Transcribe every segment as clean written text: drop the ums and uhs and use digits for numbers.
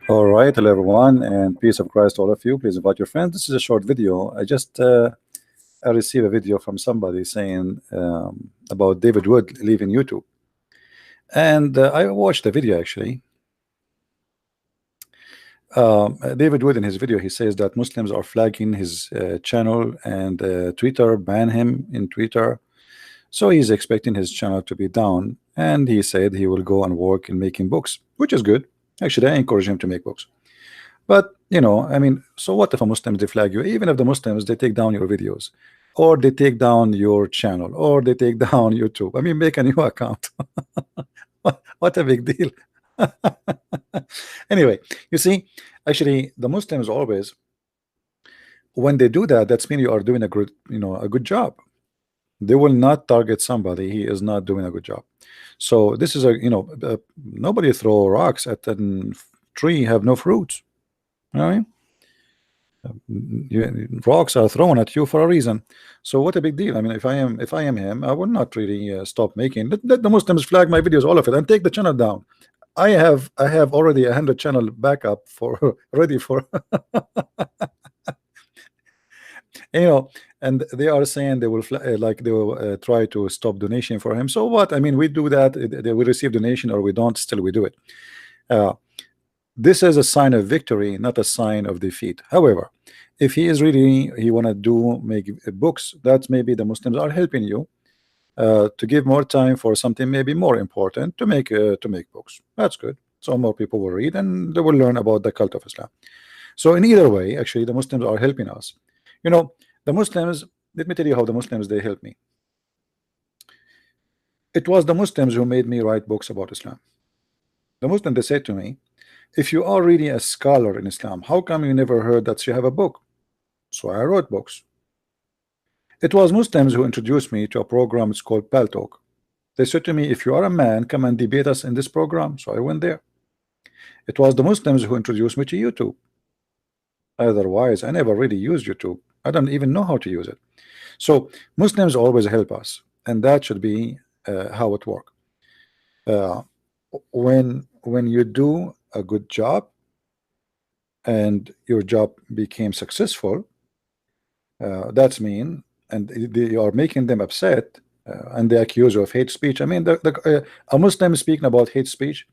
All right, hello everyone, and peace of Christ to all of you. Please invite your friends. This is a short video. I received a video from somebody saying about David Wood leaving YouTube, and I watched the video actually. David Wood in his video he says that Muslims are flagging his channel and Twitter ban him in Twitter, so he's expecting his channel to be down. And he said he will go and work in making books, which is good. Actually, I encourage him to make books. But I mean, so what if a Muslim they flag you? Even if the Muslims they take down your videos, or they take down your channel, or they take down YouTube. I mean, make a new account. What a big deal. Anyway, you see, actually, the Muslims always, when they do that, that's mean you are doing a good, a good job. They will not target somebody he is not doing a good job. So this is nobody throw rocks at a tree have no fruits. Right? Rocks are thrown at you for a reason. So what a big deal. I mean, if I am him, I will not really stop making. Let the Muslims flag my videos, all of it, and take the channel down. I have already 100 channel backup for ready for and they are saying they will they will try to stop donation for him. So what? I mean, we do that. We receive donation or we don't, still we do it. This is a sign of victory, not a sign of defeat. However, if he is really he want to make books, that maybe the Muslims are helping you to give more time for something maybe more important to make books. That's good. So more people will read and they will learn about the cult of Islam. So in either way, actually, the Muslims are helping us. The Muslims. Let me tell you how the Muslims they help me. It was the Muslims who made me write books about Islam. The Muslims they said to me, if you are really a scholar in Islam, how come you never heard that you have a book? So I wrote books. It was Muslims who introduced me to a program. It's called Pal Talk. They said to me, if you are a man, come and debate us in this program. So I went there. It was the Muslims who introduced me to YouTube. Otherwise, I never really used YouTube. I don't even know how to use it. So Muslims always help us, and that should be how it works. When you do a good job and your job became successful, that's mean, and they are making them upset, and they accuse you of hate speech. I mean, a Muslim speaking about hate speech,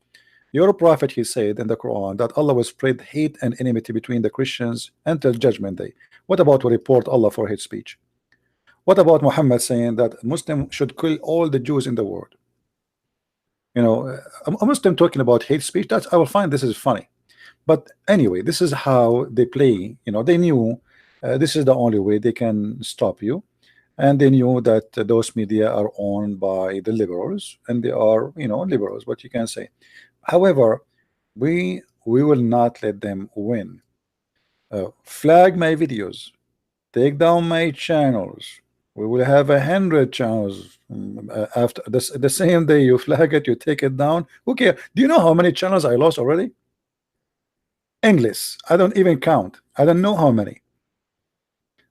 your prophet he said in the Quran that Allah will spread hate and enmity between the Christians until judgment day. What about we report Allah for hate speech? What about Muhammad saying that Muslim should kill all the Jews in the world? A Muslim talking about hate speech, that's, I will find this is funny. But anyway, this is how they play. They knew this is the only way they can stop you, and they knew that those media are owned by the liberals, and they are liberals, what you can say. However, we will not let them win. Flag my videos, take down my channels. We will have 100 channels after the same day you flag it, you take it down. Okay, do you know how many channels I lost already? English, I don't even count. I don't know how many.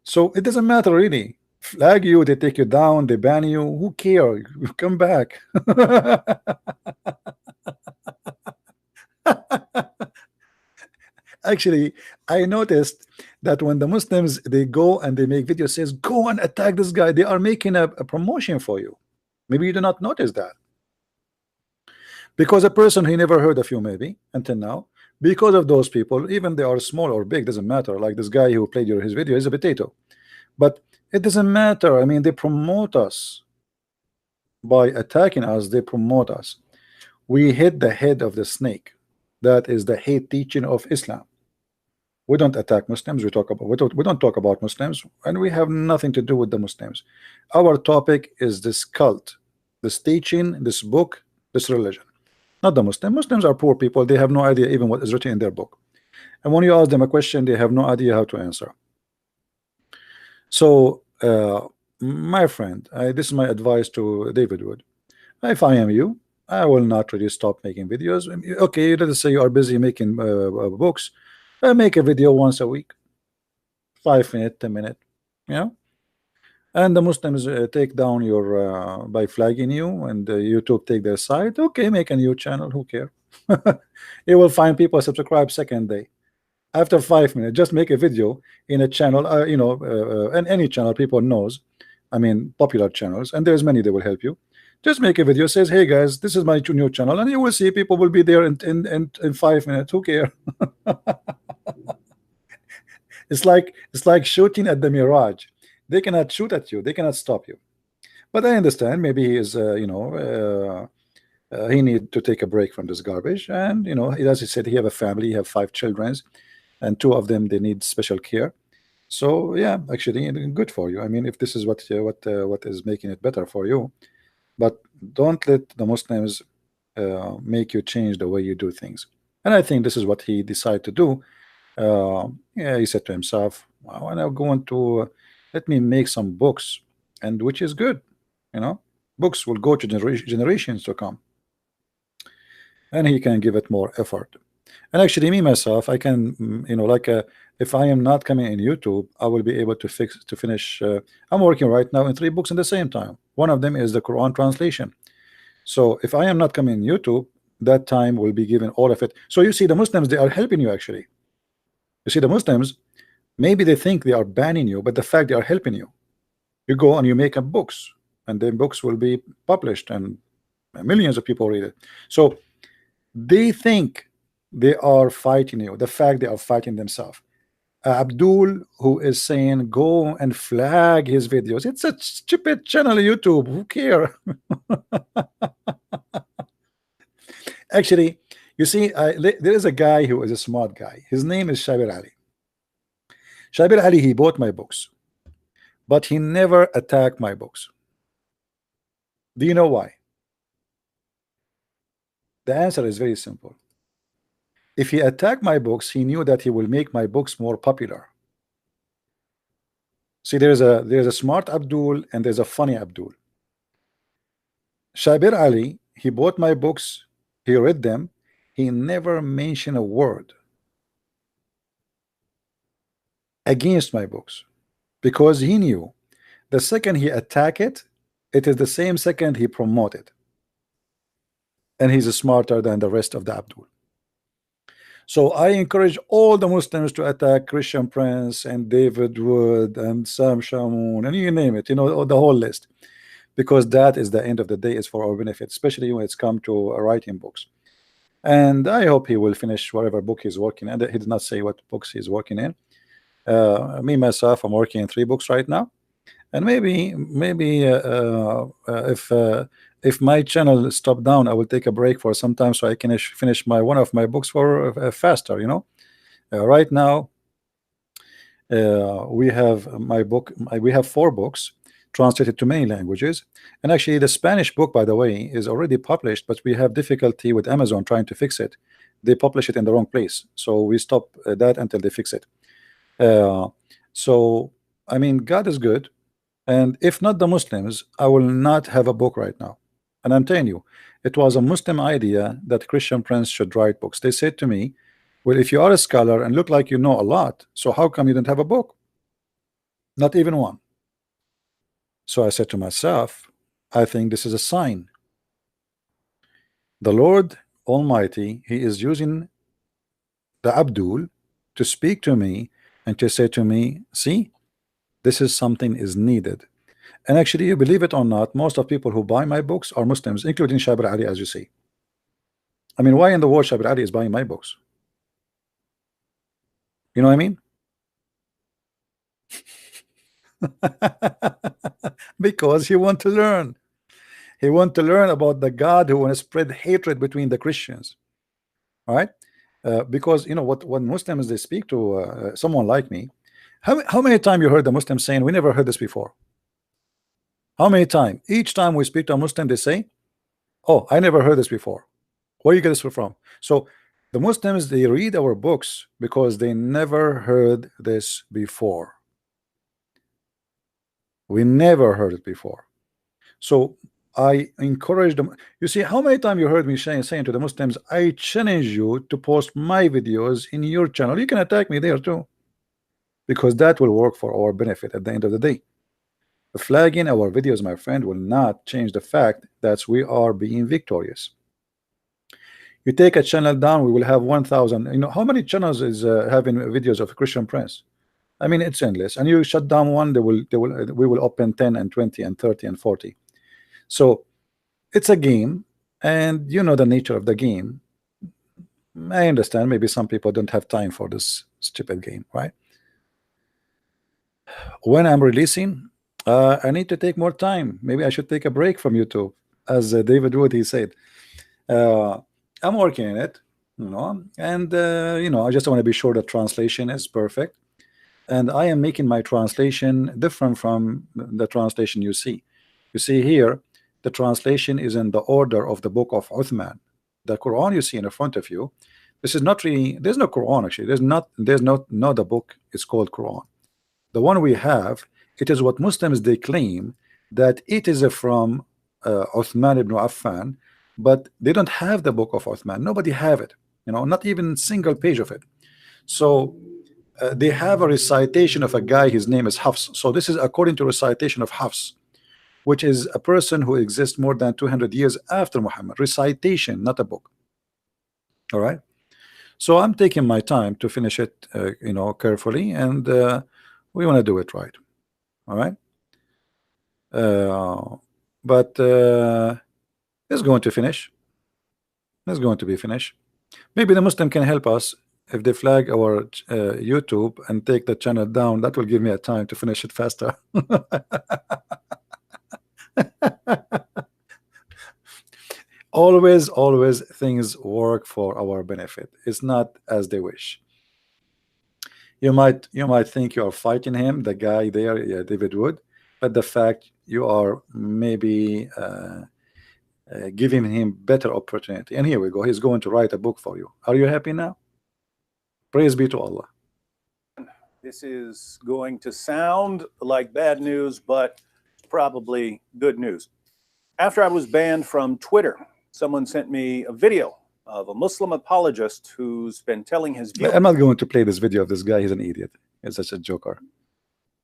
So it doesn't matter really. Flag you, they take you down, they ban you. Who care? You come back. Actually, I noticed that when the Muslims they go and they make videos says go and attack this guy, they are making a promotion for you. Maybe you do not notice that, because a person he never heard of you maybe until now, because of those people, even they are small or big, doesn't matter. Like this guy who played his video is a potato, but it doesn't matter. I mean, they promote us by attacking us. They promote us. We hit the head of the snake. That is the hate teaching of Islam. We don't attack Muslims. We don't talk about Muslims, and we have nothing to do with the Muslims. Our topic is this cult, this teaching, this book, this religion, not the Muslim. Muslims are poor people. They have no idea even what is written in their book, and when you ask them a question, they have no idea how to answer. So, my friend, this is my advice to David Wood. If I am you, I will not really stop making videos. Okay, let's say you are busy making books. Make a video once a week, 5 minutes, 10 minutes, and the Muslims take down your by flagging you, and YouTube take their side. Okay, make a new channel. Who care? You will find people subscribe second day. After 5 minutes, just make a video in a channel, and any channel people knows, I mean popular channels, and there's many that will help you. Just make a video, says, hey guys, this is my new channel, and you will see people will be there in 5 minutes. Who care? It's like shooting at the mirage. They cannot shoot at you, they cannot stop you. But I understand, maybe he is he need to take a break from this garbage, and as he said, he have a family, he have 5 children, and 2 of them they need special care. So yeah, actually good for you. I mean, if this is what is making it better for you, but don't let the Muslims make you change the way you do things. And I think this is what he decided to do. Yeah, he said to himself, well, I'm going to let me make some books, and which is good, books will go to generations to come, and he can give it more effort. And actually, me myself, I can, if I am not coming in YouTube, I will be able to finish. I'm working right now in 3 books at the same time. One of them is the Quran translation. So if I am not coming in YouTube, that time will be given all of it. So you see, the Muslims, they are helping you actually. You see, the Muslims, maybe they think they are banning you, but the fact they are helping you. You go and you make up books, and then books will be published, and millions of people read it. So they think they are fighting you. The fact they are fighting themselves. Abdul, who is saying go and flag his videos. It's a stupid channel on YouTube. Who care? Actually, you see, there is a guy who is a smart guy. His name is Shabir Ali. Shabir Ali, he bought my books, but he never attacked my books. Do you know why? The answer is very simple. If he attacked my books, he knew that he will make my books more popular. See, there's a smart Abdul and there's a funny Abdul. Shabir Ali, he bought my books, he read them, he never mentioned a word against my books, because he knew the second he attack it, it is the same second he promote it, and he's smarter than the rest of the Abdul. So I encourage all the Muslims to attack Christian Prince and David Wood and Sam Shamoun and you name it, the whole list, because that is the end of the day is for our benefit, especially when it's come to writing books. And I hope he will finish whatever book he's working in. He did not say what books he's working in. Me myself, I'm working in 3 books right now, and maybe if my channel stop down, I will take a break for some time so I can finish one of my books for faster. Right now we have my book. We have 4 books translated to many languages, and actually the Spanish book, by the way, is already published, but we have difficulty with Amazon trying to fix it. They publish it in the wrong place, so we stop that until they fix it. So I mean, God is good, and if not the Muslims, I will not have a book right now. And I'm telling you, it was a Muslim idea that Christian Prince should write books. They said to me, well, if you are a scholar and look like you know a lot, so how come you didn't have a book? Not even one. So I said to myself, I think this is a sign. The Lord Almighty, he is using the Abdul to speak to me and to say to me, see, this is something is needed. And actually, you believe it or not, most of people who buy my books are Muslims, including Shabir Ali, as you see. I mean, why in the world Shabir Ali is buying my books? You know what I mean? Because he want to learn. He want to learn about the God who want to spread hatred between the Christians. All right? Because when Muslims they speak to someone like me, how many times you heard the Muslims saying, we never heard this before? How many times? Each time we speak to a Muslim, they say, oh, I never heard this before. Where you get this from? So the Muslims, they read our books because they never heard this before. We never heard it before. So I encourage them. You see, how many times you heard me saying to the Muslims, I challenge you to post my videos in your channel. You can attack me there too, because that will work for our benefit at the end of the day. Flagging our videos, my friend, will not change the fact that we are being victorious. You take a channel down, we will have 1,000. You know how many channels is having videos of Christian Prince? I mean, it's endless. And you shut down one, we will open 10 and 20 and 30 and 40. So it's a game, and you know the nature of the game. I understand maybe some people don't have time for this stupid game, right? When I'm releasing, I need to take more time. Maybe I should take a break from YouTube, as David Wood he said. I'm working in it, you know, and you know, I just want to be sure the translation is perfect, and I am making my translation different from the translation you see. You see here, the translation is in the order of the book of Uthman. The Quran you see in front of you, this is not really, there's no Quran actually. There's not a book. It's called Quran. The one we have, it is what Muslims they claim that it is from Uthman ibn Affan, but they don't have the book of Uthman. Nobody have it, you know, not even single page of it. So they have a recitation of a guy, his name is Hafs. So this is according to recitation of Hafs, which is a person who exists more than 200 years after Muhammad. Recitation, not a book. All right. So I'm taking my time to finish it, you know, carefully, and we want to do it right. All right. But it's going to finish. It's going to be finished. Maybe the Muslim can help us if they flag our YouTube and take the channel down. That will give me a time to finish it faster. Always things work for our benefit. It's not as they wish. You might think you are fighting him, the guy there, yeah, David Wood, but the fact you are maybe giving him better opportunity. And here we go, he's going to write a book for you. Are you happy now? Praise be to Allah. This is going to sound like bad news, but probably good news. After I was banned from Twitter, someone sent me a video of a Muslim apologist who's been telling his viewers. I'm not going to play this video of this guy. He's an idiot. He's such a joker.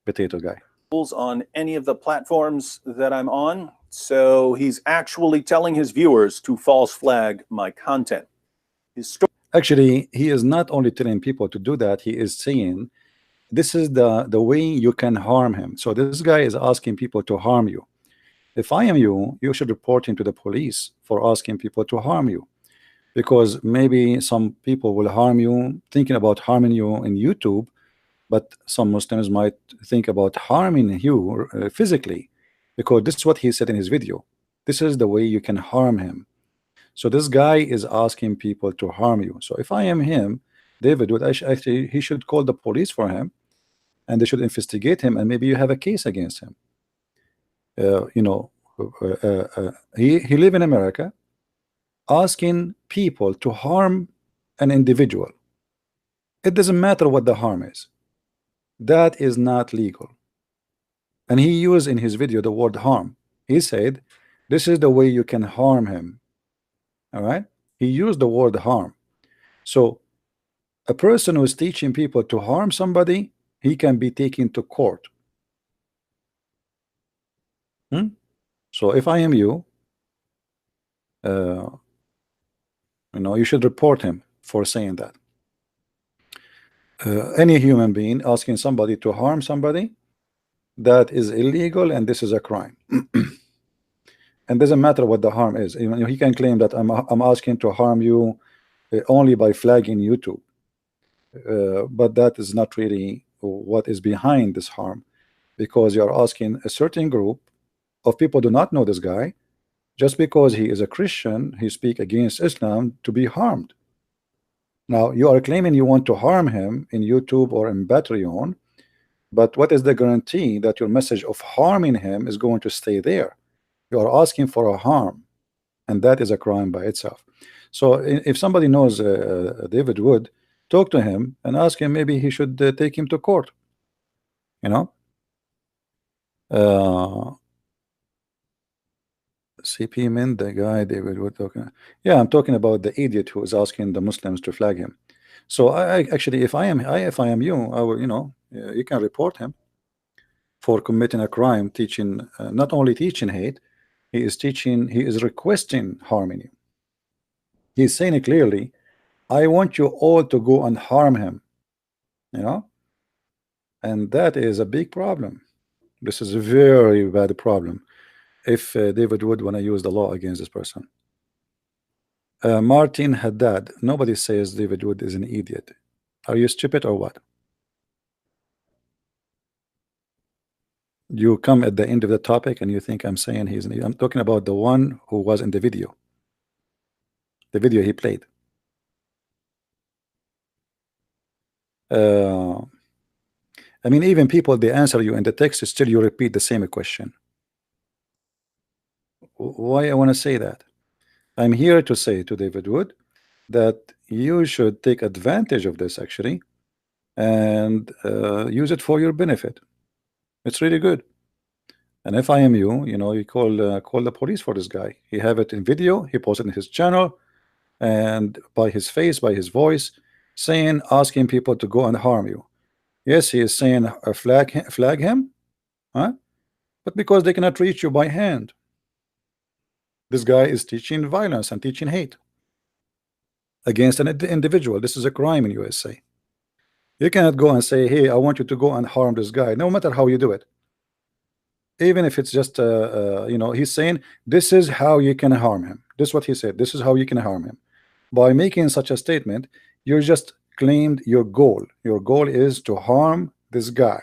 Potato guy. On any of the platforms that I'm on. So he's actually telling his viewers to false flag my content. Actually, he is not only telling people to do that, he is saying this is the way you can harm him. So this guy is asking people to harm you. If I am you, you should report him to the police for asking people to harm you, because maybe some people will harm you, thinking about harming you in YouTube, but some Muslims might think about harming you physically, because this is what he said in his video. This is the way you can harm him. So this guy is asking people to harm you. So if I am him, David would actually, he should call the police for him, and they should investigate him, and maybe you have a case against him. You know, he live in America, asking people to harm an individual. It doesn't matter what the harm is. That is not legal. And he used in his video the word harm. He said, this is the way you can harm him. All right. He used the word harm. So a person who is teaching people to harm somebody, he can be taken to court. So if I am you, you know, you should report him for saying that. Any human being asking somebody to harm somebody, that is illegal, and this is a crime. And doesn't matter what the harm is. Even he can claim that I'm asking to harm you only by flagging YouTube, but that is not really what is behind this harm, because you are asking a certain group of people do not know this guy, just because he is a Christian, he speak against Islam, to be harmed. Now you are claiming you want to harm him in YouTube or in Patreon, but what is the guarantee that your message of harming him is going to stay there? You are asking for a harm, and that is a crime by itself. So if somebody knows David Wood, talk to him and ask him, maybe he should take him to court, you know. CP Min, the guy David Wood talking. Yeah, I'm talking about the idiot who is asking the Muslims to flag him. So I actually, if I am you, I will, you know, you can report him for committing a crime, teaching, not only teaching hate, he is requesting harming you. He's saying it clearly. I want you all to go and harm him, you know, and that is a big problem. This is a very bad problem if David would want to use the law against this person. Martin Haddad, nobody says David Wood is an idiot. Are you stupid or what? You come at the end of the topic and you think I'm saying he's an idiot. I'm talking about the one who was in the video he played. I mean, even people, they answer you in the text, still you repeat the same question. Why I want to say that? I'm here to say to David Wood that you should take advantage of this actually and use it for your benefit. It's really good. And if I am you, you know, you call the police for this guy. He have it in video, he posted in his channel, and by his face, by his voice, saying, asking people to go and harm you. Yes, he is saying flag him, huh? But because they cannot reach you by hand. This guy is teaching violence and teaching hate against an individual. This is a crime in USA. You cannot go and say, hey, I want you to go and harm this guy, no matter how you do it. Even if it's just you know, he's saying this is how you can harm him. This is what he said. This is how you can harm him. By making such a statement, you just claimed your goal. Your goal is to harm this guy,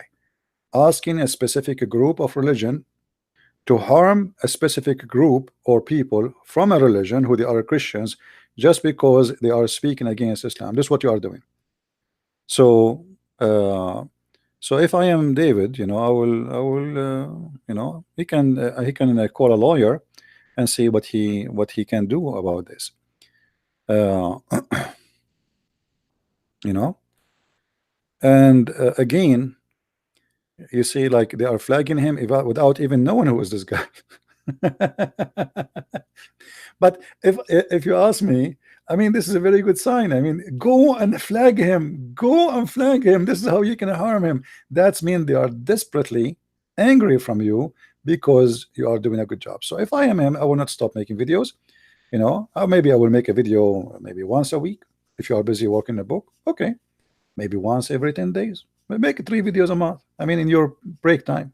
asking a specific group of religion to harm a specific group or people from a religion who they are Christians just because they are speaking against Islam. This is what you are doing. So so if I am David, you know, I will you know, he can call a lawyer and see what he can do about this. You know, and again, you see, like they are flagging him without even knowing who is this guy. But if you ask me, I mean, this is a very good sign. I mean, go and flag him. Go and flag him. This is how you can harm him. That's mean they are desperately angry from you because you are doing a good job. So if I am him, I will not stop making videos. You know, or maybe I will make a video maybe once a week. If you are busy working a book, okay, maybe once every 10 days. Make 3 videos a month. I mean, in your break time.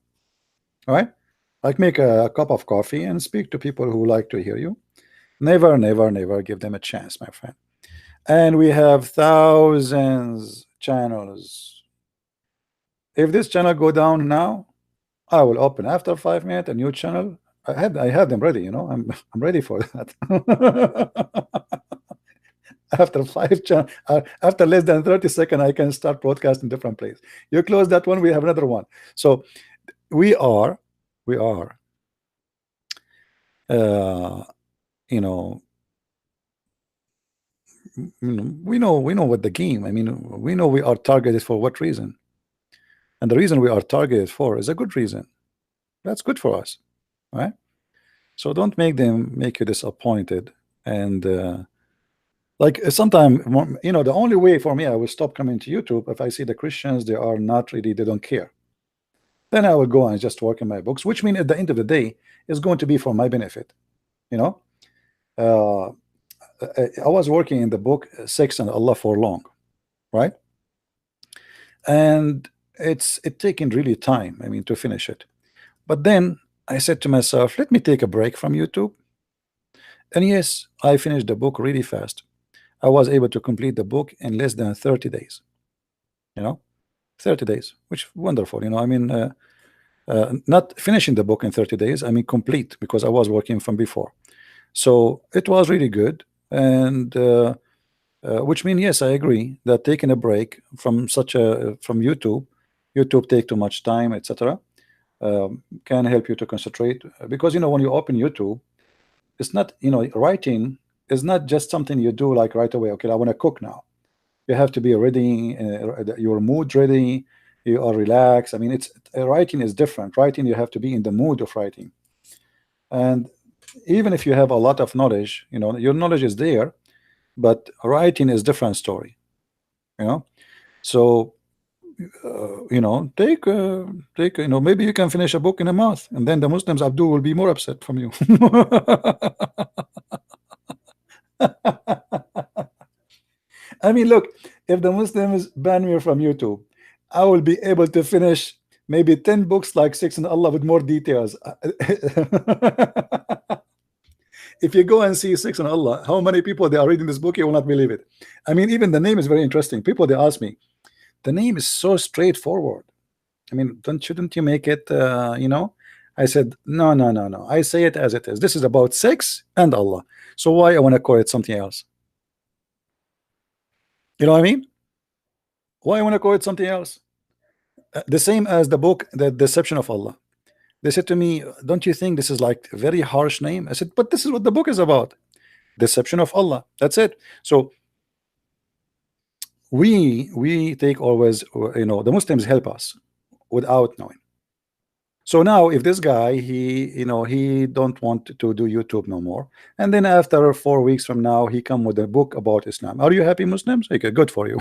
All right, like make a cup of coffee and speak to people who like to hear you. Never, never, never give them a chance, my friend. And we have thousands channels. If this channel go down now, I will open after 5 minutes a new channel. I have them ready, you know. I'm ready for that. After 5 channel, after less than 30 seconds, I can start broadcasting different place. You close that one, we have another one. So we are you know, we know what the game. I mean, we know we are targeted for what reason, and the reason we are targeted for is a good reason. That's good for us, right? So don't make them make you disappointed. And like sometimes, you know, the only way for me I will stop coming to YouTube if I see the Christians, they are not really, they don't care. Then I will go and just work in my books, which means at the end of the day is going to be for my benefit. You know, I was working in the book Sex and Allah for Long, right? And it taken really time, I mean, to finish it. But then I said to myself, let me take a break from YouTube. And yes, I finished the book really fast. I was able to complete the book in less than 30 days. You know, 30 days, which wonderful. You know, I mean, not finishing the book in 30 days, I mean complete, because I was working from before. So it was really good. And which means, yes, I agree that taking a break from from YouTube take too much time, etc. Can help you to concentrate, because you know, when you open YouTube, it's not, you know, writing is not just something you do like right away. Okay, I want to cook now. You have to be ready, your mood ready, you are relaxed. I mean, it's writing is different. Writing, you have to be in the mood of writing. And even if you have a lot of knowledge, you know, your knowledge is there, but writing is different story, you know. So you know, take you know, maybe you can finish a book in a month, and then the Muslims, Abdul, will be more upset from you. I mean, look, if the Muslims ban me from YouTube, I will be able to finish maybe 10 books like Six in Allah with more details. If you go and see Six in Allah, how many people they are reading this book, you will not believe it. I mean, even the name is very interesting. People they ask me, the name is so straightforward. I mean, don't shouldn't you make it you know? I said, no, no, no, no. I say it as it is. This is about sex and Allah. So why I want to call it something else? You know what I mean? Why I want to call it something else? The same as the book, The Deception of Allah. They said to me, don't you think this is like a very harsh name? I said, but this is what the book is about. Deception of Allah. That's it. So we take always, you know, the Muslims help us without knowing. So now if this guy, he, you know, he don't want to do YouTube no more, and then after 4 weeks from now he come with a book about Islam, are you happy, Muslims? Okay, good for you.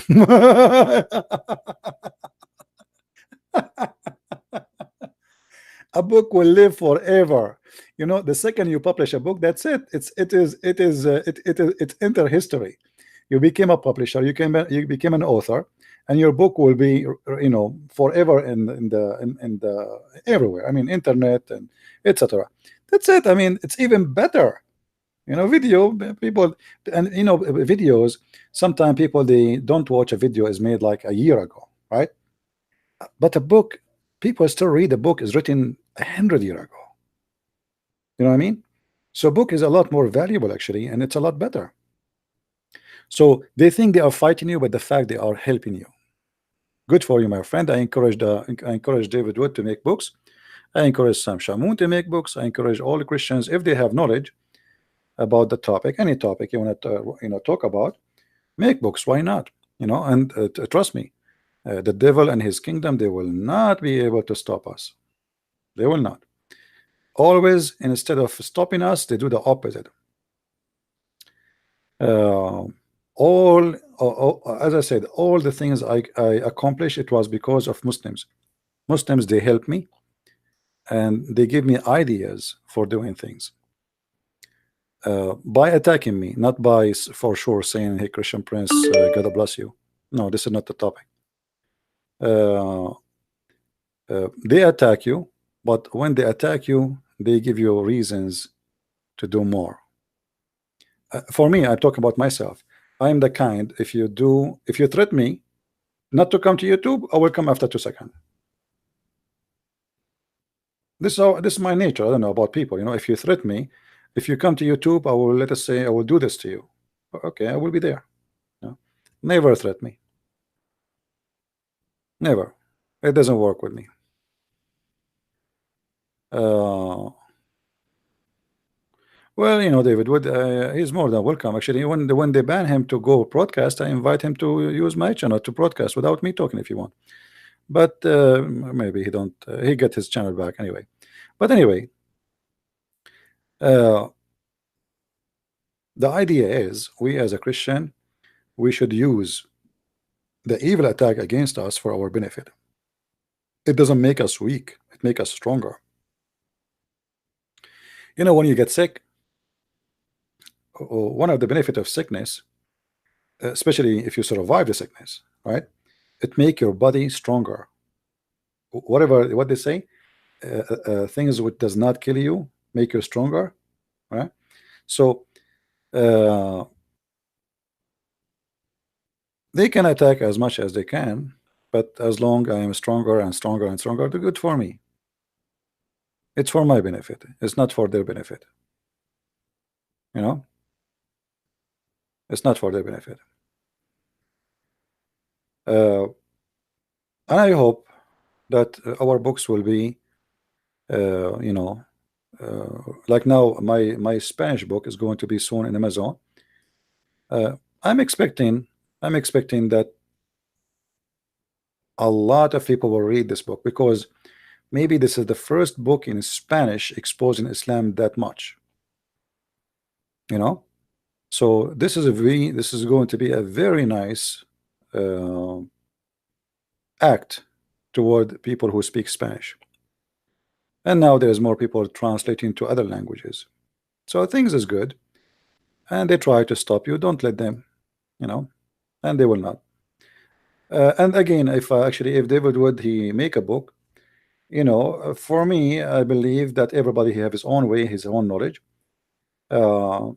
A book will live forever. You know, the second you publish a book, that's it. It's enter history. You became a publisher, you became an author, and your book will be, you know, forever in the everywhere. I mean, internet and etc. That's it. I mean, it's even better. You know, video people, and you know, videos. Sometimes people they don't watch a video is made like a year ago, right? But a book, people still read a book is written 100 years ago. You know what I mean? So book is a lot more valuable actually, and it's a lot better. So they think they are fighting you, but the fact they are helping you. Good for you, my friend. I encourage David Wood to make books. I encourage Sam Shamoun to make books. I encourage all the Christians, if they have knowledge about the topic, any topic you want to you know, talk about, make books. Why not? You know, and trust me, the devil and his kingdom, they will not be able to stop us. They will not. Always, instead of stopping us, they do the opposite. As I said, all the things I accomplished, it was because of Muslims. Muslims, they help me and they give me ideas for doing things, by attacking me, not by for sure saying, hey, Christian Prince, God bless you. No, this is not the topic. They attack you, but when they attack you, they give you reasons to do more. For me, I talk about myself. I am the kind, if you threaten me not to come to YouTube, I will come after 2 seconds. This is my nature. I don't know about people. You know, if you threaten me, if you come to YouTube, I will, let us say, I will do this to you. Okay, I will be there. No? Never threaten me. Never. It doesn't work with me. Well, you know, David Wood, he's more than welcome. Actually, when they ban him to go broadcast, I invite him to use my channel to broadcast without me talking if you want. But maybe he don't. He get his channel back anyway. But anyway, the idea is, we as a Christian, we should use the evil attack against us for our benefit. It doesn't make us weak. It makes us stronger. You know, when you get sick, one of the benefits of sickness, especially if you survive the sickness, right? It make your body stronger. Whatever what they say, things which does not kill you make you stronger, right? So they can attack as much as they can, but as long I am stronger and stronger and stronger, they're good for me. It's for my benefit. It's not for their benefit. You know, it's not for their benefit. And I hope that our books will be, you know, like now my Spanish book is going to be soon in Amazon. I'm expecting that a lot of people will read this book, because maybe this is the first book in Spanish exposing Islam that much. You know, so this is going to be a very nice act toward people who speak Spanish. And now there's more people translating to other languages. So things is good. And they try to stop you. Don't let them, you know, and they will not. And again, if actually if David would he make a book, for me, I believe that everybody have his own way, his own knowledge. Uh,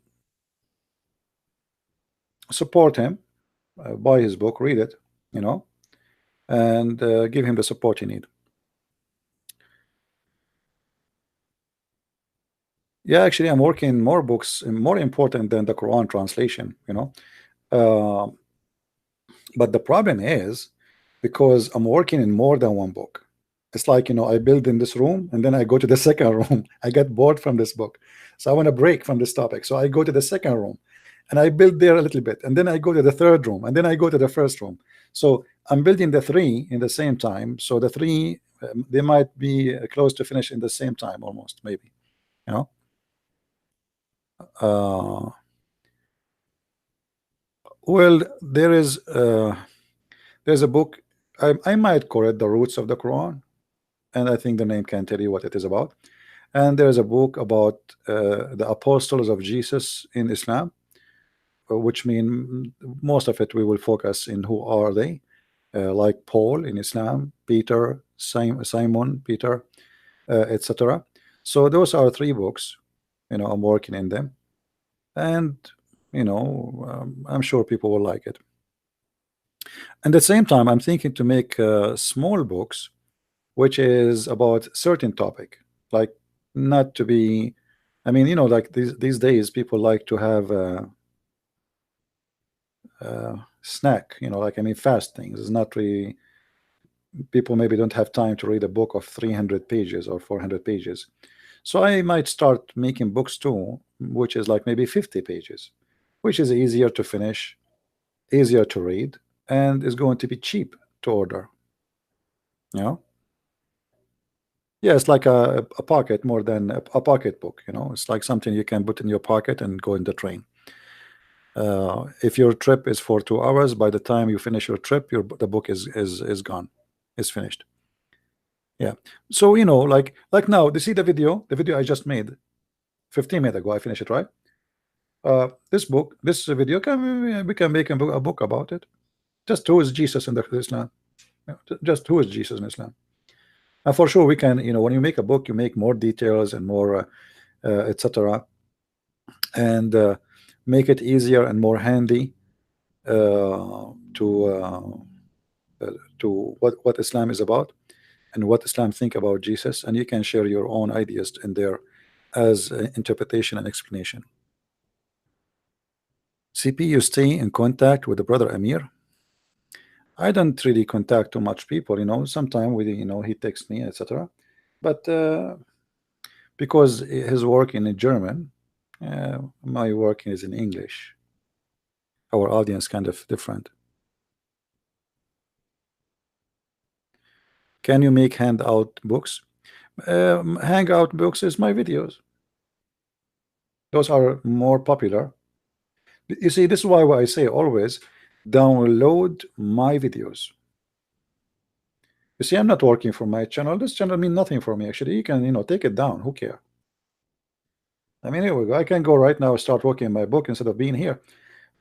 support him, buy his book, read it, you know, and give him the support you need. Yeah, actually, I'm working more books, more important than the Quran translation. Uh, but the problem is because I'm working in more than one book. It's like, I build in this room and then I go to the second room. I get bored from this book. So I want to break from this topic. So I go to the second room and I build there a little bit. And then I go to the third room and then I go to the first room. So I'm building the three in the same time. So the three, they might be close to finish in the same time almost, maybe, you know. Well, there's a book. I might call it The Roots of the Quran, and I think the name can tell you what it is about. And there's a book about the apostles of Jesus in Islam, which mean most of it we will focus in who are they, like Paul in Islam, Peter, Simon, Peter, etc. So those are three books. I'm working in them, and I'm sure people will like it. And at the same time, I'm thinking to make small books, which is about certain topic, like not to be. I mean, like these days, people like to have snack. Like fast things. It's not really. People maybe don't have time to read a book of 300 pages or 400 pages. So I might start making books too, which is like maybe 50 pages, which is easier to finish, easier to read, and is going to be cheap to order. Yeah, it's like a pocket more than a pocket book. It's like something you can put in your pocket and go in the train. If your trip is for 2 hours, by the time you finish your trip, the book is gone, is finished. Yeah. So like now, you see the video I just made 15 minutes ago. I finished it, right? This video we can make a book about it. Just who is Jesus in the Islam? Just who is Jesus in Islam? And for sure, we can. When you make a book, you make more details and more, etc., and make it easier and more handy to what Islam is about and what Islam think about Jesus, and you can share your own ideas in there as interpretation and explanation. CP, you stay in contact with the brother Amir? I don't really contact too much people. Sometimes he texts me, etc. But because his work in German, my work is in English. Our audience kind of different. Can you make handout books? Hangout books is my videos. Those are more popular. You see, this is why I say always download my videos. You see, I'm not working for my channel. This channel means nothing for me. Actually, you can take it down. Who cares? I mean, here we go. I can go right now start working my book instead of being here.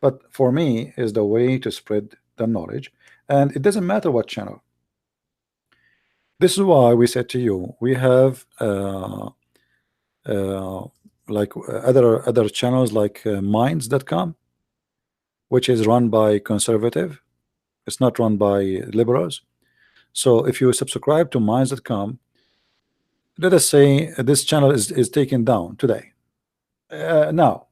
But for me, is the way to spread the knowledge, and it doesn't matter what channel. This is why we said to you, we have like other channels like minds.com, which is run by conservative. It's not run by liberals. So if you subscribe to minds.com, let us say this channel is taken down today. Now,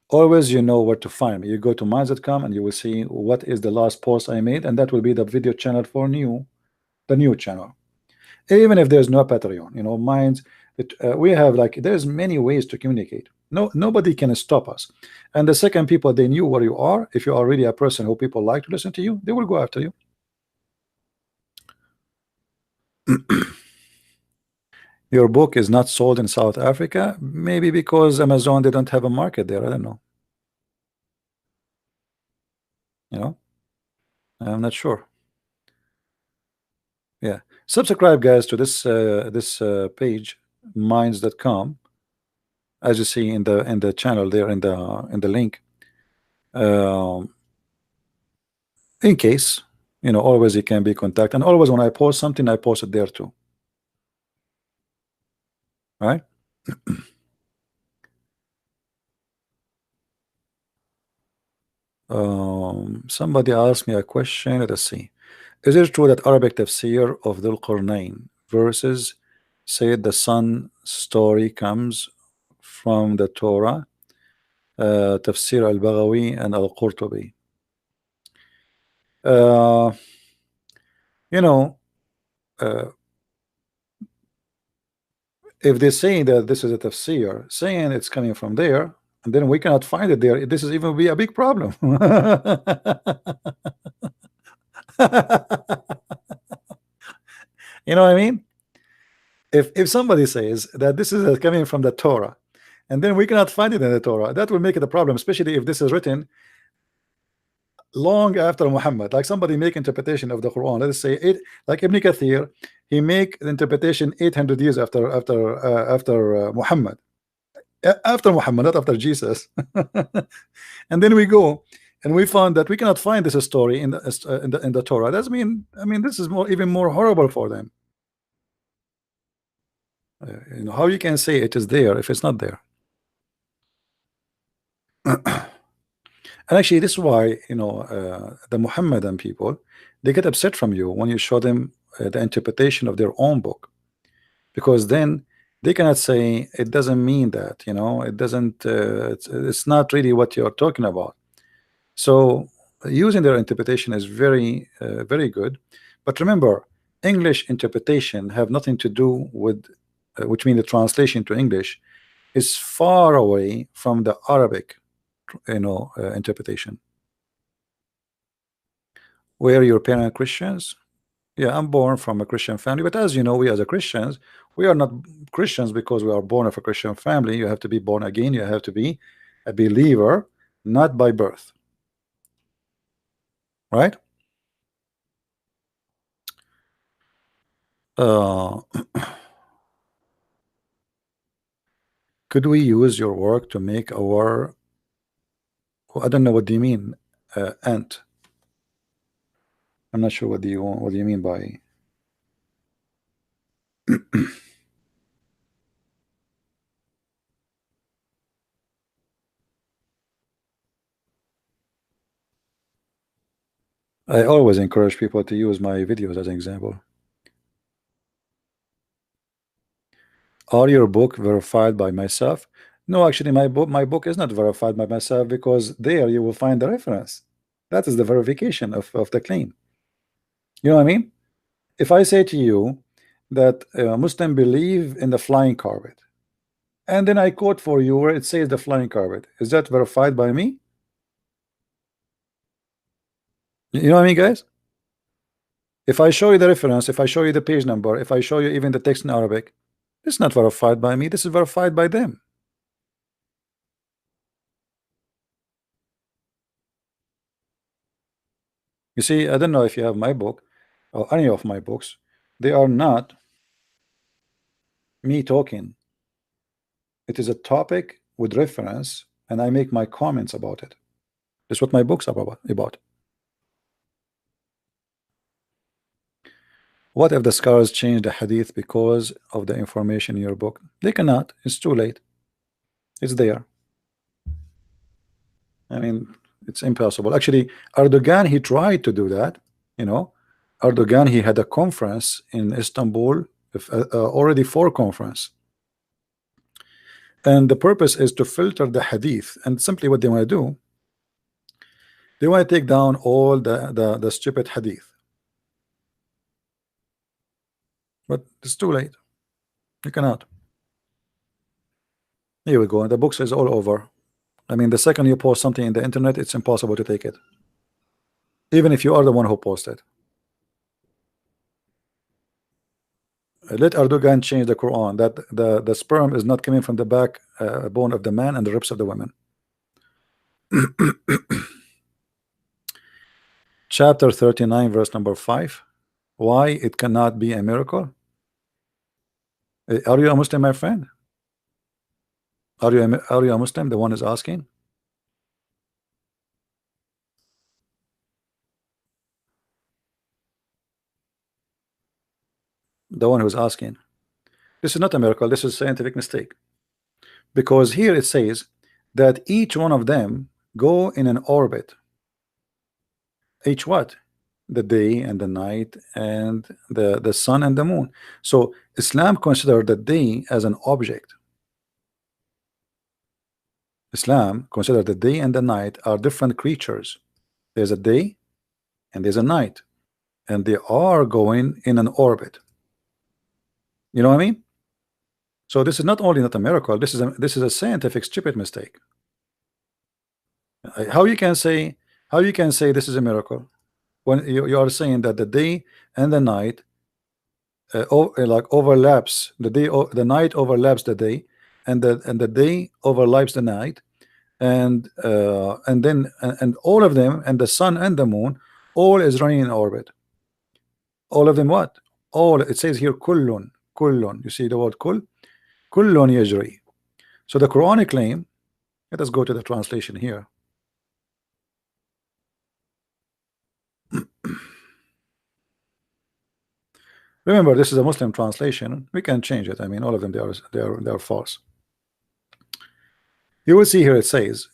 always where to find me. You go to minds.com and you will see what is the last post I made, and that will be the video channel for the new channel. Even if there's no Patreon, Minds, we have there's many ways to communicate. Nobody can stop us. And the second people they knew where you are, if you are really a person who people like to listen to you, they will go after you. Your book is not sold in South Africa, maybe because Amazon, they don't have a market there. I don't know. I'm not sure. Yeah, subscribe guys to this page, minds.com, as you see in the channel there in the link. in case, always he can be contacted, and always when I post something, I post it there too. Right? Somebody asked me a question. Let us see. Is it true that Arabic tafsir of Dhul Qarnayn verses said the sun story comes from the Torah? Tafsir al-Baghawi and al-Qurtubi. Uh, you know, uh, if they say that this is a tafsir, saying it's coming from there, and then we cannot find it there, this is even be a big problem. You know what I mean? If somebody says that this is coming from the Torah, and then we cannot find it in the Torah, that will make it a problem, especially if this is written long after Muhammad. Like somebody make interpretation of the Quran. Let's say it, like Ibn Kathir, he make the interpretation 800 years after Muhammad. After Muhammad, not after Jesus. And then we go and we found that we cannot find this story in the Torah. That's I mean this is even more horrible for them. How you can say it is there if it's not there? And actually, this is why the Muhammadan people, they get upset from you when you show them the interpretation of their own book, because then they cannot say it doesn't mean that, it doesn't. It's not really what you're talking about. So using their interpretation is very good. But remember, English interpretation have nothing to do with, which means the translation to English is far away from the Arabic, interpretation. Were your parents Christians? Yeah, I'm born from a Christian family, but as you know, we as a Christians, we are not Christians because we are born of a Christian family. You have to be born again. You have to be a believer, not by birth. Right? Could we use your work to make our, I don't know, what do you mean, ant? I'm not sure what do you mean by I always encourage people to use my videos as an example. Are your book verified by myself? No, actually, my book is not verified by myself, because there you will find the reference. That is the verification of the claim. You know what I mean? If I say to you that Muslim believe in the flying carpet, and then I quote for you where it says the flying carpet, is that verified by me? You know what I mean, guys? If I show you the reference, if I show you the page number, if I show you even the text in Arabic, this is not verified by me. This is verified by them. You see, I don't know if you have my book or any of my books. They are not me talking. It is a topic with reference, and I make my comments about it. That's what my books are about. What if the scholars change the hadith because of the information in your book? They cannot. It's too late. It's there. I mean, it's impossible. Actually, Erdogan, he tried to do that. Erdogan, he had a conference in Istanbul, already 4 conference. And the purpose is to filter the hadith. And simply what they want to do, they want to take down all the stupid hadith. But it's too late. You cannot. Here we go. And the books is all over. I mean, the second you post something in the internet, it's impossible to take it. Even if you are the one who posted. Let Erdogan change the Quran that the sperm is not coming from the back bone of the man and the ribs of the women. Chapter 39, verse number 5. Why it cannot be a miracle? Are you a Muslim, my friend? Are you a Muslim? The one is asking. the one who's asking. This is not a miracle, this is a scientific mistake. Because here it says that each one of them go in an orbit. Each what? The day and the night and the sun and the moon. So Islam considered the day as an object. Islam considered the day and the night are different creatures. There's a day and there's a night, and they are going in an orbit. You know what I mean? So this is not only not a miracle, this is a scientific stupid mistake. How you can say this is a miracle when you are saying that the day and the night like overlaps, the night overlaps the day, and the day overlaps the night, and all of them, and the sun and the moon, all is running in orbit. All of them what? All, it says here kullun. You see the word kull? Kullun yajri. So the Quranic claim, let us go to the translation here. Remember, this is a Muslim translation. We can change it. I mean, all of them they are false. You will see here it says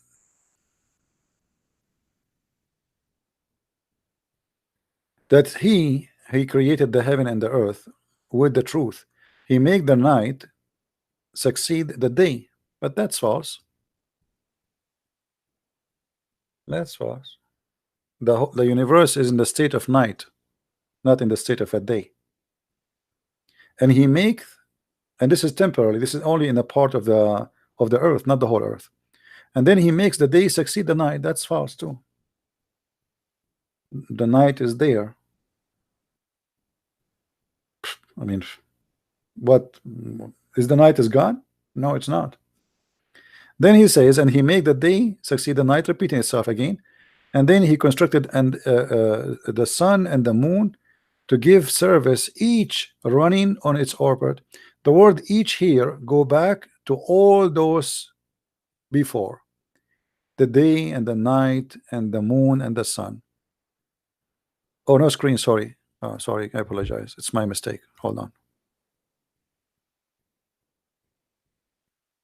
that he created the heaven and the earth with the truth. He made the night succeed the day. But that's false. That's false. The universe is in the state of night, not in the state of a day. And he makes, and this is temporary, this is only in a part of the earth, not the whole earth. And then he makes the day succeed the night. That's false too. The night is there. I mean, what is the night is gone? No, it's not. Then he says, and he made the day succeed the night, repeating itself again. And then he constructed the sun and the moon to give service, each running on its orbit. The word each here go back to all those before, the day and the night and the moon and the sun. Oh, no screen, sorry. Sorry, I apologize. It's my mistake. Hold on.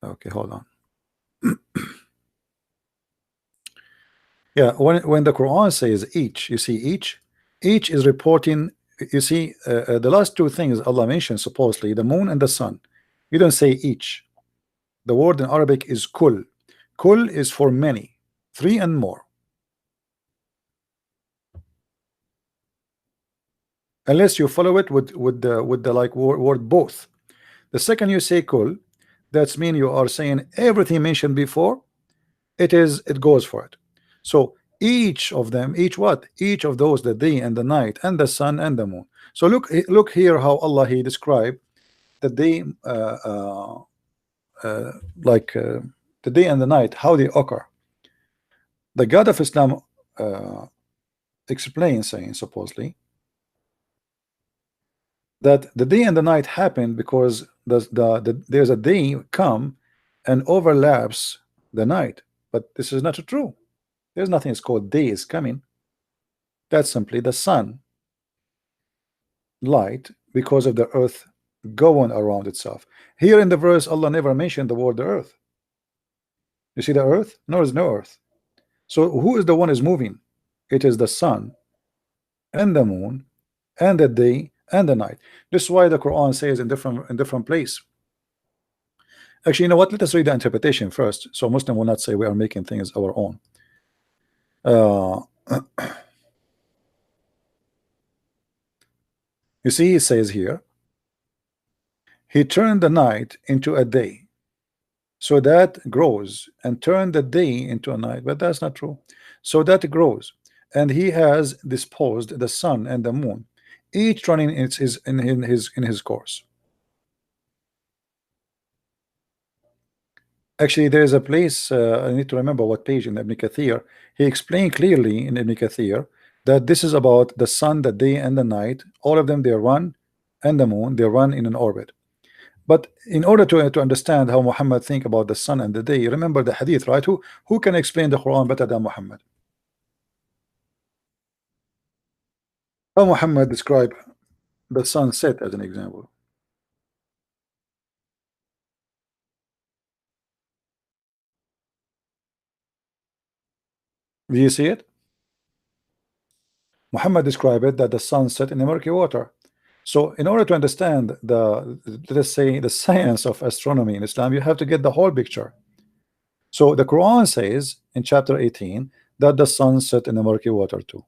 Okay, hold on. Yeah, when the Quran says each, you see each is reporting. You see the last two things Allah mentioned, supposedly the moon and the sun. You don't say each. The word in Arabic is kull. Kull is for many, three and more. Unless you follow it with the like word both. The second you say kull, that's mean you are saying everything mentioned before. It goes for it. So each of them, each of those, the day and the night and the sun and the moon. So look here how Allah he described the day, the day and the night, how they occur. The God of Islam explains, saying supposedly that the day and the night happen because there's a day come and overlaps the night. But this is not true. There's nothing is called day is coming. That's simply the sun light because of the earth going around itself. Here in the verse, Allah never mentioned the word the earth. You see the earth? No, there's no earth. So who is the one is moving? It is the sun and the moon and the day and the night. This is why the Quran says in different place. Actually, you know what? Let us read the interpretation first, so Muslim will not say we are making things our own. You see, he says here, he turned the night into a day, so that grows, and turned the day into a night. But that's not true. So that grows, and he has disposed the sun and the moon, each running in his course. Actually, there is a place, I need to remember what page in Ibn Kathir. He explained clearly in Ibn Kathir that this is about the sun, the day, and the night. All of them, they run, and the moon, they run in an orbit. But in order to understand how Muhammad think about the sun and the day, remember the hadith, right? Who can explain the Quran better than Muhammad? How Muhammad describe the sunset as an example. Do you see it? Muhammad described it that the sun set in the murky water. So in order to understand the, let's say, the science of astronomy in Islam, you have to get the whole picture. So the Quran says in chapter 18 that the sun set in the murky water too.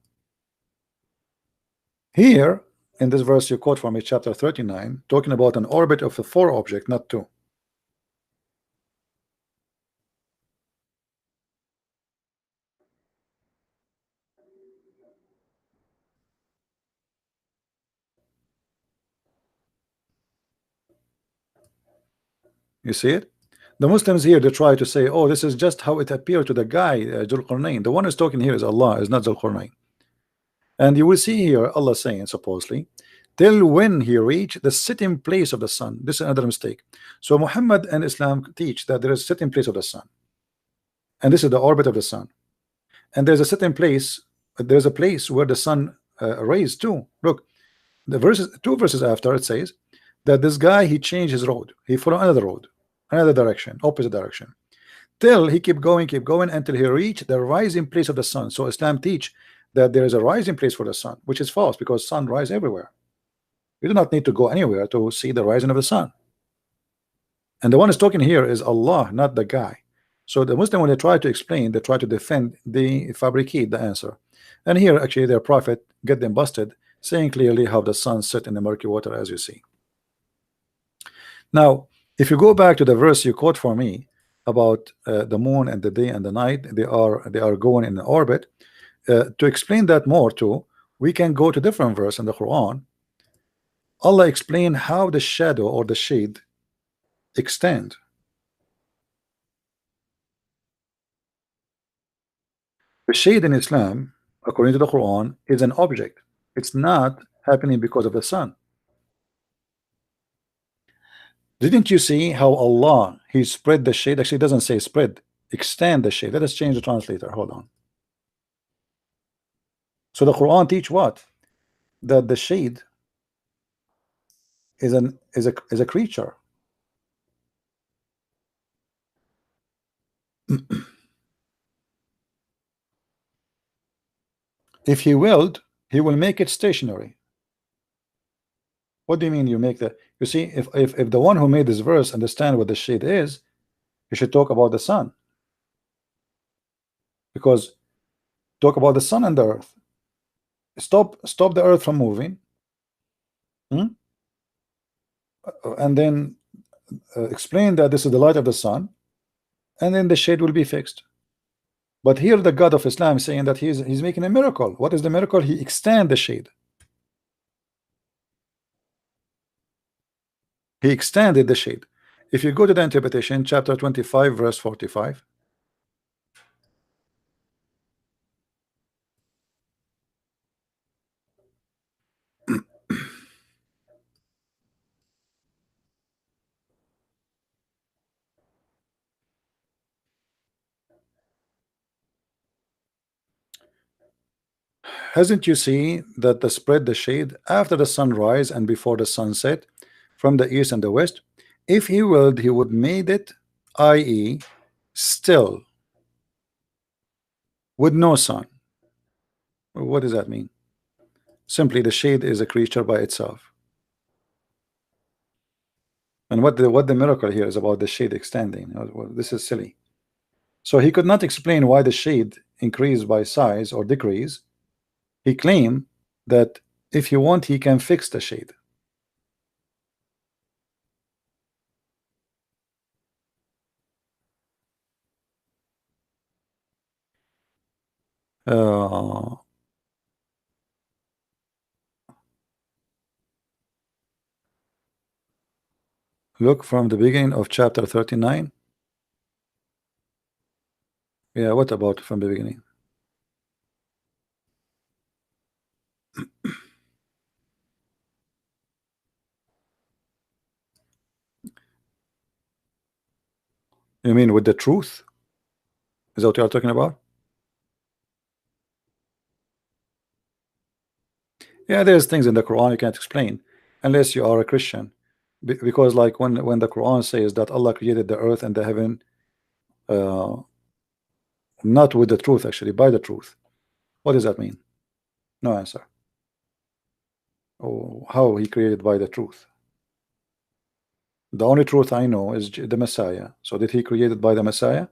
Here in this verse you quote from me, chapter 39, talking about an orbit of a 4 object, not 2. You see it? The Muslims here, they try to say, oh, this is just how it appeared to the guy, Dhul Qarnayn. The one who's talking here is Allah, is not Dhul Qarnayn. And you will see here Allah saying, supposedly, till when he reached the sitting place of the sun. This is another mistake. So Muhammad and Islam teach that there is a sitting place of the sun, and this is the orbit of the sun, and there's a sitting place, there's a place where the sun rays too. Look, the verses, 2 verses after, it says that this guy, he changed his road, he followed another road, another direction, opposite direction, till he keep going until he reached the rising place of the sun. So Islam teach that there is a rising place for the sun, which is false, because sun rise everywhere. You do not need to go anywhere to see the rising of the sun. And the one who's talking here is Allah, not the guy. So the Muslim, when they try to explain, they try to defend, they fabricate the answer. And here actually their prophet get them busted, saying clearly how the sun set in the murky water, as you see. Now if you go back to the verse you quote for me about the moon and the day and the night, they are going in an orbit. To explain that more too, we can go to different verse in the Quran. Allah explained how the shadow or the shade extend. The shade in Islam, according to the Quran, is an object. It's not happening because of the sun. Didn't you see how Allah, he spread the shade? Actually, it doesn't say spread, extend the shade. Let us change the translator. Hold on. So the Quran teach what? That the shade is a creature. If he willed, he will make it stationary. What do you mean you make that? You see, if the one who made this verse understand what the shade is, you should talk about the sun, because talk about the sun and the earth. Stop the earth from moving, and then explain that this is the light of the sun, and then the shade will be fixed. But here the God of Islam is saying that he's making a miracle. What is the miracle? He extend the shade. He extended the shade. If you go to the interpretation, chapter 25, verse 45. Hasn't you seen that the spread the shade after the sunrise and before the sunset from the east and the west? If he willed, he would made it, i.e., still with no sun. What does that mean? Simply the shade is a creature by itself. And what the miracle here is about the shade extending. Well, this is silly. So he could not explain why the shade increased by size or decrease. He claimed that if he want, he can fix the shade. Look from the beginning of chapter 39. Yeah, what about from the beginning? You mean with the truth? Is that what you are talking about? Yeah, there's things in the Quran you can't explain. unless you are a Christian. Because like when the Quran says that Allah created the earth and the heaven, uh, not with the truth, actually by the truth. What does that mean? No answer. Oh, how he created by the truth? The only truth I know is the Messiah. So did he create it by the Messiah?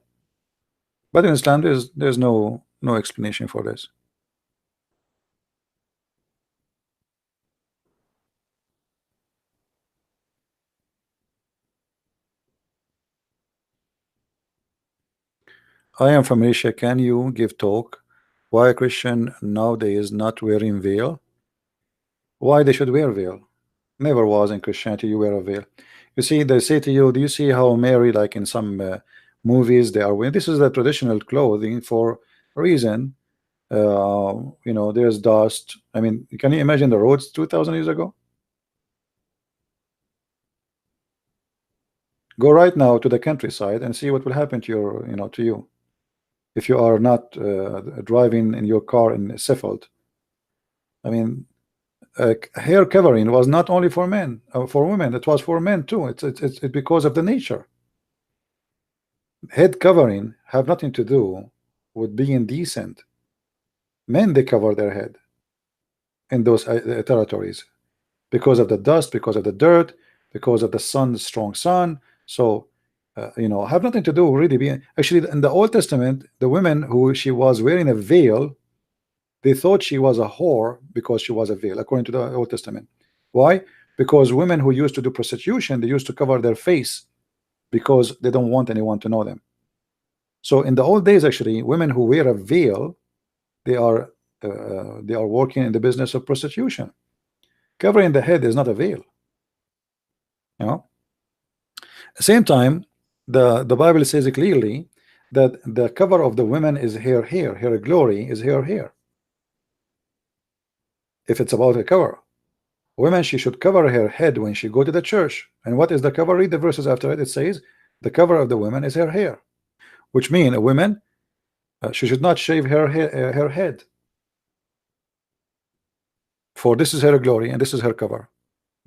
But in Islam, there's no explanation for this. I am from Asia. Can you give talk why a Christian nowadays not wearing veil? Why they should wear veil? Never was in Christianity you wear a veil. You see, they say to you, do you see how Mary, like in some movies, they are wearing this is the traditional clothing for a reason. You know, there's dust. I mean, can you imagine the roads 2,000 years ago? Go right now to the countryside and see what will happen to your, you know, to you if you are not driving in your car in Sheffield. I mean, hair covering was not only for men, for women. It was for men too. It's because of the nature. Head covering have nothing to do with being decent. Men, they cover their head in those territories because of the dust, because of the dirt, because of the sun, strong sun. So you know, have nothing to do really being actually in the Old Testament, the women who she was wearing a veil, they thought she was a whore because she was a veil, according to the Old Testament. Why? Because women who used to do prostitution, they used to cover their face because they don't want anyone to know them. So in the old days, actually, women who wear a veil, they are working in the business of prostitution. Covering the head is not a veil. You know. At the same time, the Bible says clearly that the cover of the women is her hair. Her glory is her hair. If it's about a cover, women, she should cover her head when she go to the church. And what is the cover? Read the verses after it. It says the cover of the women is her hair, which means a woman she should not shave her head. For this is her glory and this is her cover.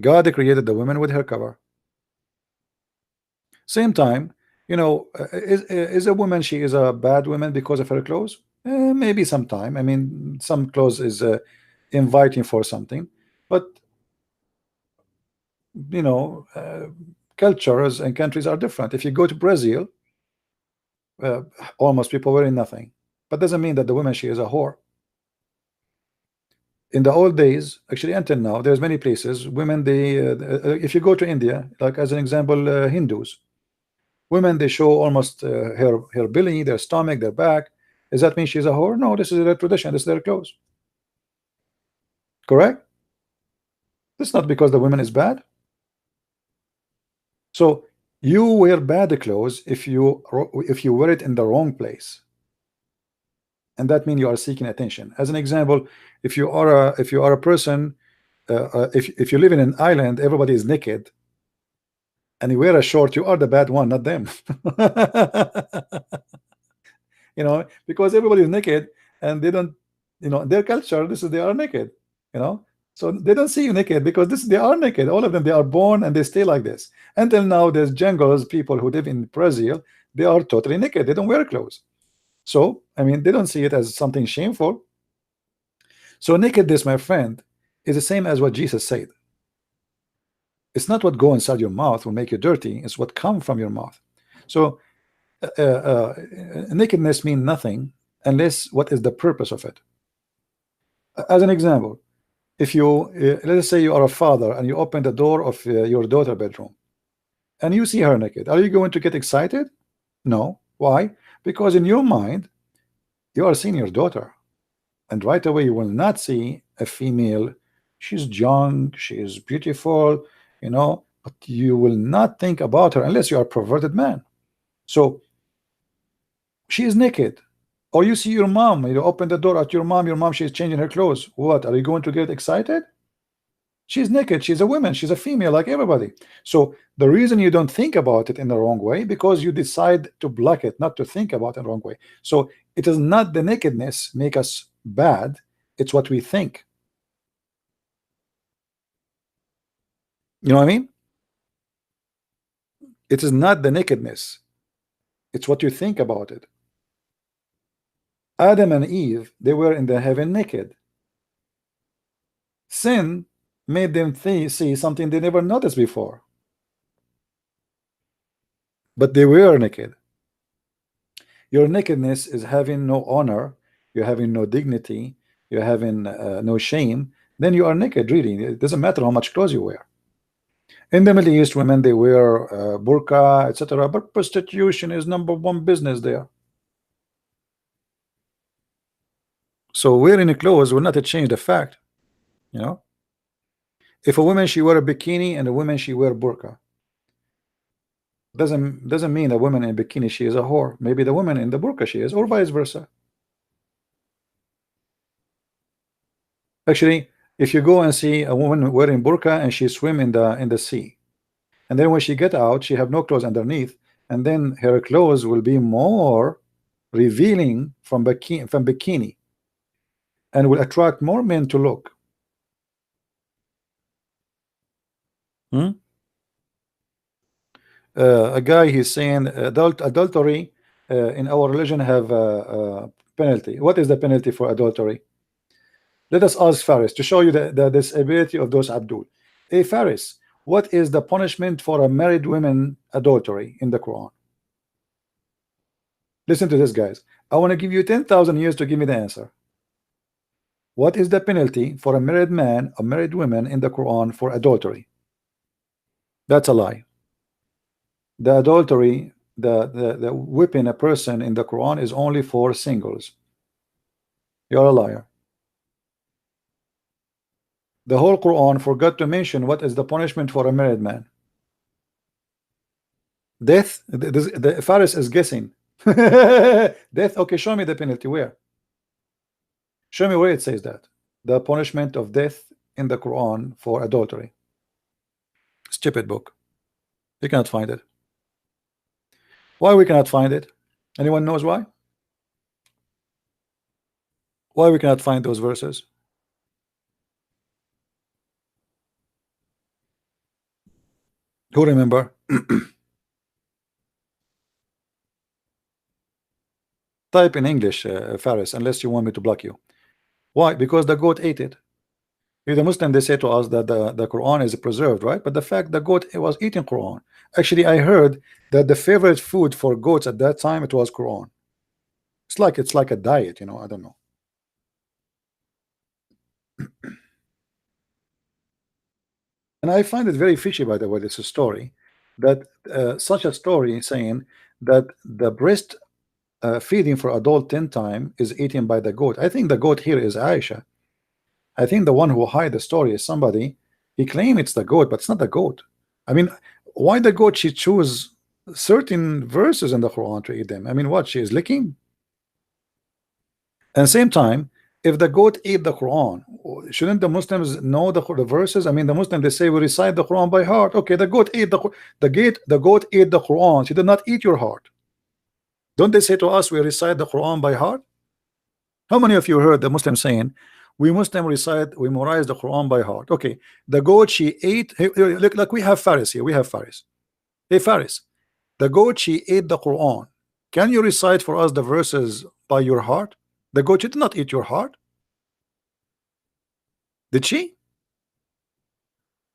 God created the woman with her cover. Same time, you know, is a woman, she is a bad woman because of her clothes? Maybe sometime. I mean, some clothes is inviting for something, but you know, cultures and countries are different. If you go to Brazil, almost people wearing nothing, but doesn't mean that the woman, she is a whore. In the old days, actually until now, there's many places women, they if you go to India, like as an example, Hindus, women, they show almost her belly, their stomach, their back. Does that mean she's a whore? No, this is their tradition, this is their clothes. Correct? It's not because the woman is bad. So you wear bad clothes if you wear it in the wrong place, and that means you are seeking attention. As an example, if you are a person, if you live in an island, everybody is naked, and you wear a short, you are the bad one, not them. You know, because everybody is naked and they don't, you know, their culture, this is they are naked, you know, so they don't see you naked because this they are naked. All of them, they are born and they stay like this. Until now, there's jungles, people who live in Brazil, they are totally naked, they don't wear clothes. So I mean, they don't see it as something shameful. So nakedness, my friend, is the same as what Jesus said. It's not what go inside your mouth will make you dirty, it's what come from your mouth. So nakedness means nothing unless what is the purpose of it. As an example, if you let's say you are a father and you open the door of your daughter bedroom and you see her naked, are you going to get excited? No. Why? Because in your mind you are seeing your daughter, and right away you will not see a female. She's young, she is beautiful, you know, but you will not think about her unless you are a perverted man. So she is naked. Or you see your mom, you open the door at your mom, she's changing her clothes. What, are you going to get excited? She's naked, she's a woman, she's a female like everybody. So the reason you don't think about it in the wrong way, because you decide to block it, not to think about it in the wrong way. So it is not the nakedness make us bad, it's what we think. You know what I mean? It is not the nakedness, it's what you think about it. Adam and Eve, they were in the heaven naked. Sin made them see something they never noticed before, but they were naked. Your nakedness is having no honor, you're having no dignity, you're having no shame. Then you are naked, really. It doesn't matter how much clothes you wear. In the Middle East, women, they wear burqa, etc. But prostitution is #1 business there. So wearing clothes will not change the fact, you know. If a woman she wear a bikini and a woman she wear burqa, doesn't mean a woman in bikini she is a whore. Maybe the woman in the burqa she is, or vice versa. Actually, if you go and see a woman wearing burqa and she swim in the sea, and then when she get out, she have no clothes underneath, and then her clothes will be more revealing from bikini, and will attract more men to look. Hmm? A guy, he's saying adultery in our religion have a penalty. What is the penalty for adultery? Let us ask Faris to show you the disability of those Abdul. Hey Faris, what is the punishment for a married woman adultery in the Quran? Listen to this, guys. I want to give you 10,000 years to give me the answer. What is the penalty for a married man or married woman in the Quran for adultery? That's a lie. The adultery, the whipping a person in the Quran is only for singles. You're a liar. The whole Quran forgot to mention what is the punishment for a married man. Death. The Faris is guessing. Death. Okay, show me the penalty. Where? Show me where it says that the punishment of death in the Quran for adultery. Stupid book. You cannot find it. Why we cannot find it? Anyone knows why? Why we cannot find those verses? Who remember? Type in English, Faris, unless you want me to block you. Why? Because the goat ate it. If the Muslim, they say to us that the Quran is preserved, right? But the fact the goat was eating Quran. Actually, I heard that the favorite food for goats at that time, it was Quran. It's like a diet, you know. I don't know. And I find it very fishy, by the way, this story, that such a story saying that the breast feeding for adult 10 time is eaten by the goat. I think the goat here is Aisha. I think the one who hide the story is somebody. He claims it's the goat, but it's not the goat. I mean, why the goat? She choose certain verses in the Quran to eat them. I mean, what, she is licking? At the same time, if the goat ate the Quran, shouldn't the Muslims know the verses? I mean, the Muslims, they say we recite the Quran by heart. Okay, the goat ate the goat ate the Quran. She did not eat your heart. Don't they say to us we recite the Quran by heart? How many of you heard the Muslim saying we memorize the Quran by heart? Okay, the goat she ate. Hey, look, like we have Faris here. We have Faris. Hey Faris, the goat she ate the Quran. Can you recite for us the verses by your heart? The goat, she did not eat your heart. Did she?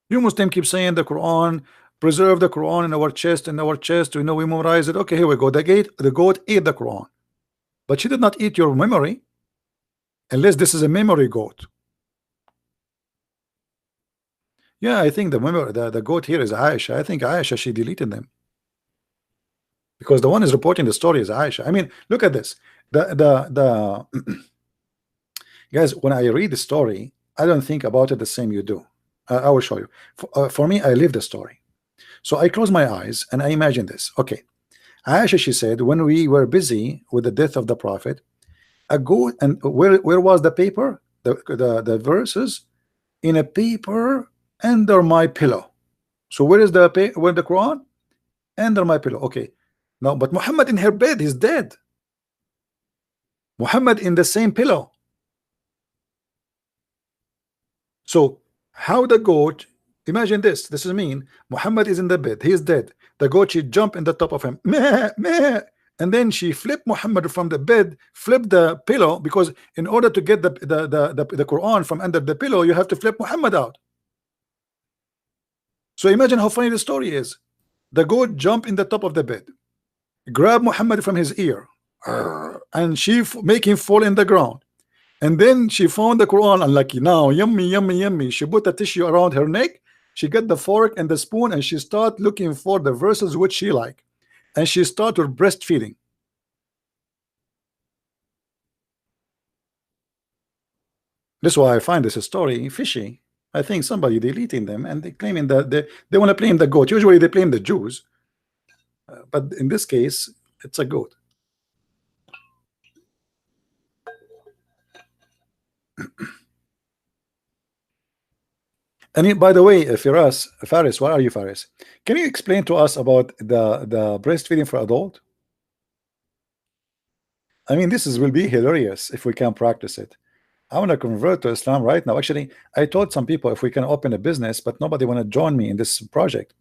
You Muslim keep saying the Quran, preserve the Quran in our chest, we know we memorize it. Okay, here we go. The goat ate the Quran, but she did not eat your memory, unless this is a memory goat. Yeah, I think the goat here is Aisha. I think Aisha, she deleted them, because the one is reporting the story is Aisha. I mean, look at this. The guys, when I read the story, I don't think about it the same you do. I will show you. For me, I live the story. So I close my eyes and I imagine this. Okay, Aisha, she said, when we were busy with the death of the Prophet, a goat, and where was the paper? The verses in a paper under my pillow. So where is the Quran? Under my pillow. Okay, no, but Muhammad in her bed, he's dead. Muhammad in the same pillow. So how the goat Imagine this. This is mean. Muhammad is in the bed. He is dead. The goat, she jump in the top of him. Meh, meh. And then she flipped Muhammad from the bed, flipped the pillow, because in order to get the Quran from under the pillow, you have to flip Muhammad out. So imagine how funny the story is. The goat jump in the top of the bed, grab Muhammad from his ear, and she make him fall in the ground. And then she found the Quran, unlucky now, yummy, yummy, yummy. She put a tissue around her neck. She got the fork and the spoon, and she start looking for the verses which she like. And she started breastfeeding. That's why I find this story fishy. I think somebody deleting them, and they claiming that they want to blame the goat. Usually they blame the Jews, but in this case, it's a goat. And by the way, Firas, Faris, where are you, Faris? Can you explain to us about the breastfeeding for adult? I mean, will be hilarious if we can practice it. I want to convert to Islam right now. Actually, I told some people if we can open a business, but nobody want to join me in this project.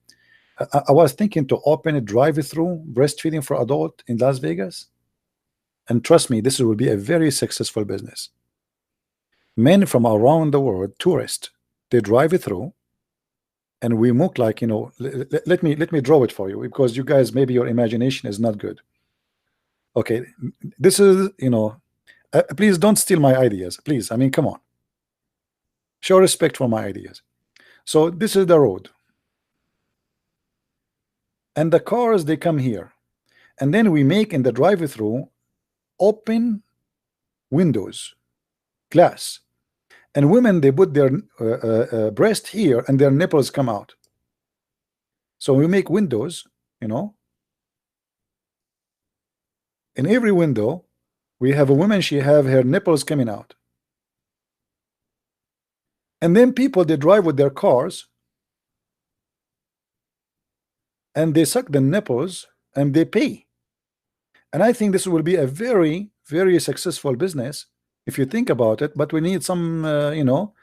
I was thinking to open a drive-through breastfeeding for adult in Las Vegas. And trust me, this will be a very successful business. Men from around the world, tourists, they drive it through, and we look like, you know, let me draw it for you, because you guys, maybe your imagination is not good. Okay, this is, you know, please don't steal my ideas, please. I mean, come on, show respect for my ideas. So this is the road, and the cars, they come here, and then we make in the drive-through open windows, glass, and women, they put their breast here and their nipples come out. So we make windows, you know, in every window we have a woman, she have her nipples coming out, and then people, they drive with their cars and they suck the nipples and they pay. And I think this will be a very, very successful business if you think about it, but we need some you know,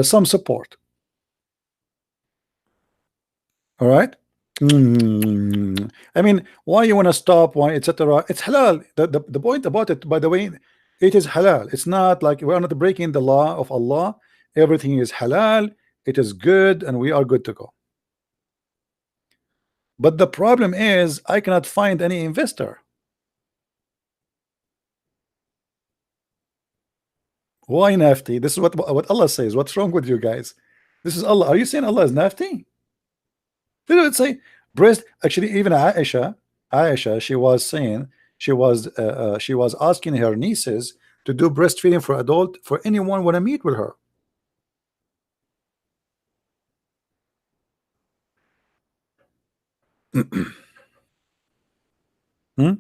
some support. All right. I mean, why you want to stop, why, etc. It's halal. The point about it, by the way, it is halal. It's not like we are not breaking the law of Allah. Everything is halal, it is good, and we are good to go. But the problem is I cannot find any investor. Why nafty? This is what Allah says. What's wrong with you guys? This is Allah. Are you saying Allah is nafty? Did it say breast? Actually, even Aisha, she was saying, she was asking her nieces to do breastfeeding for adult for anyone want to meet with her. Hmm?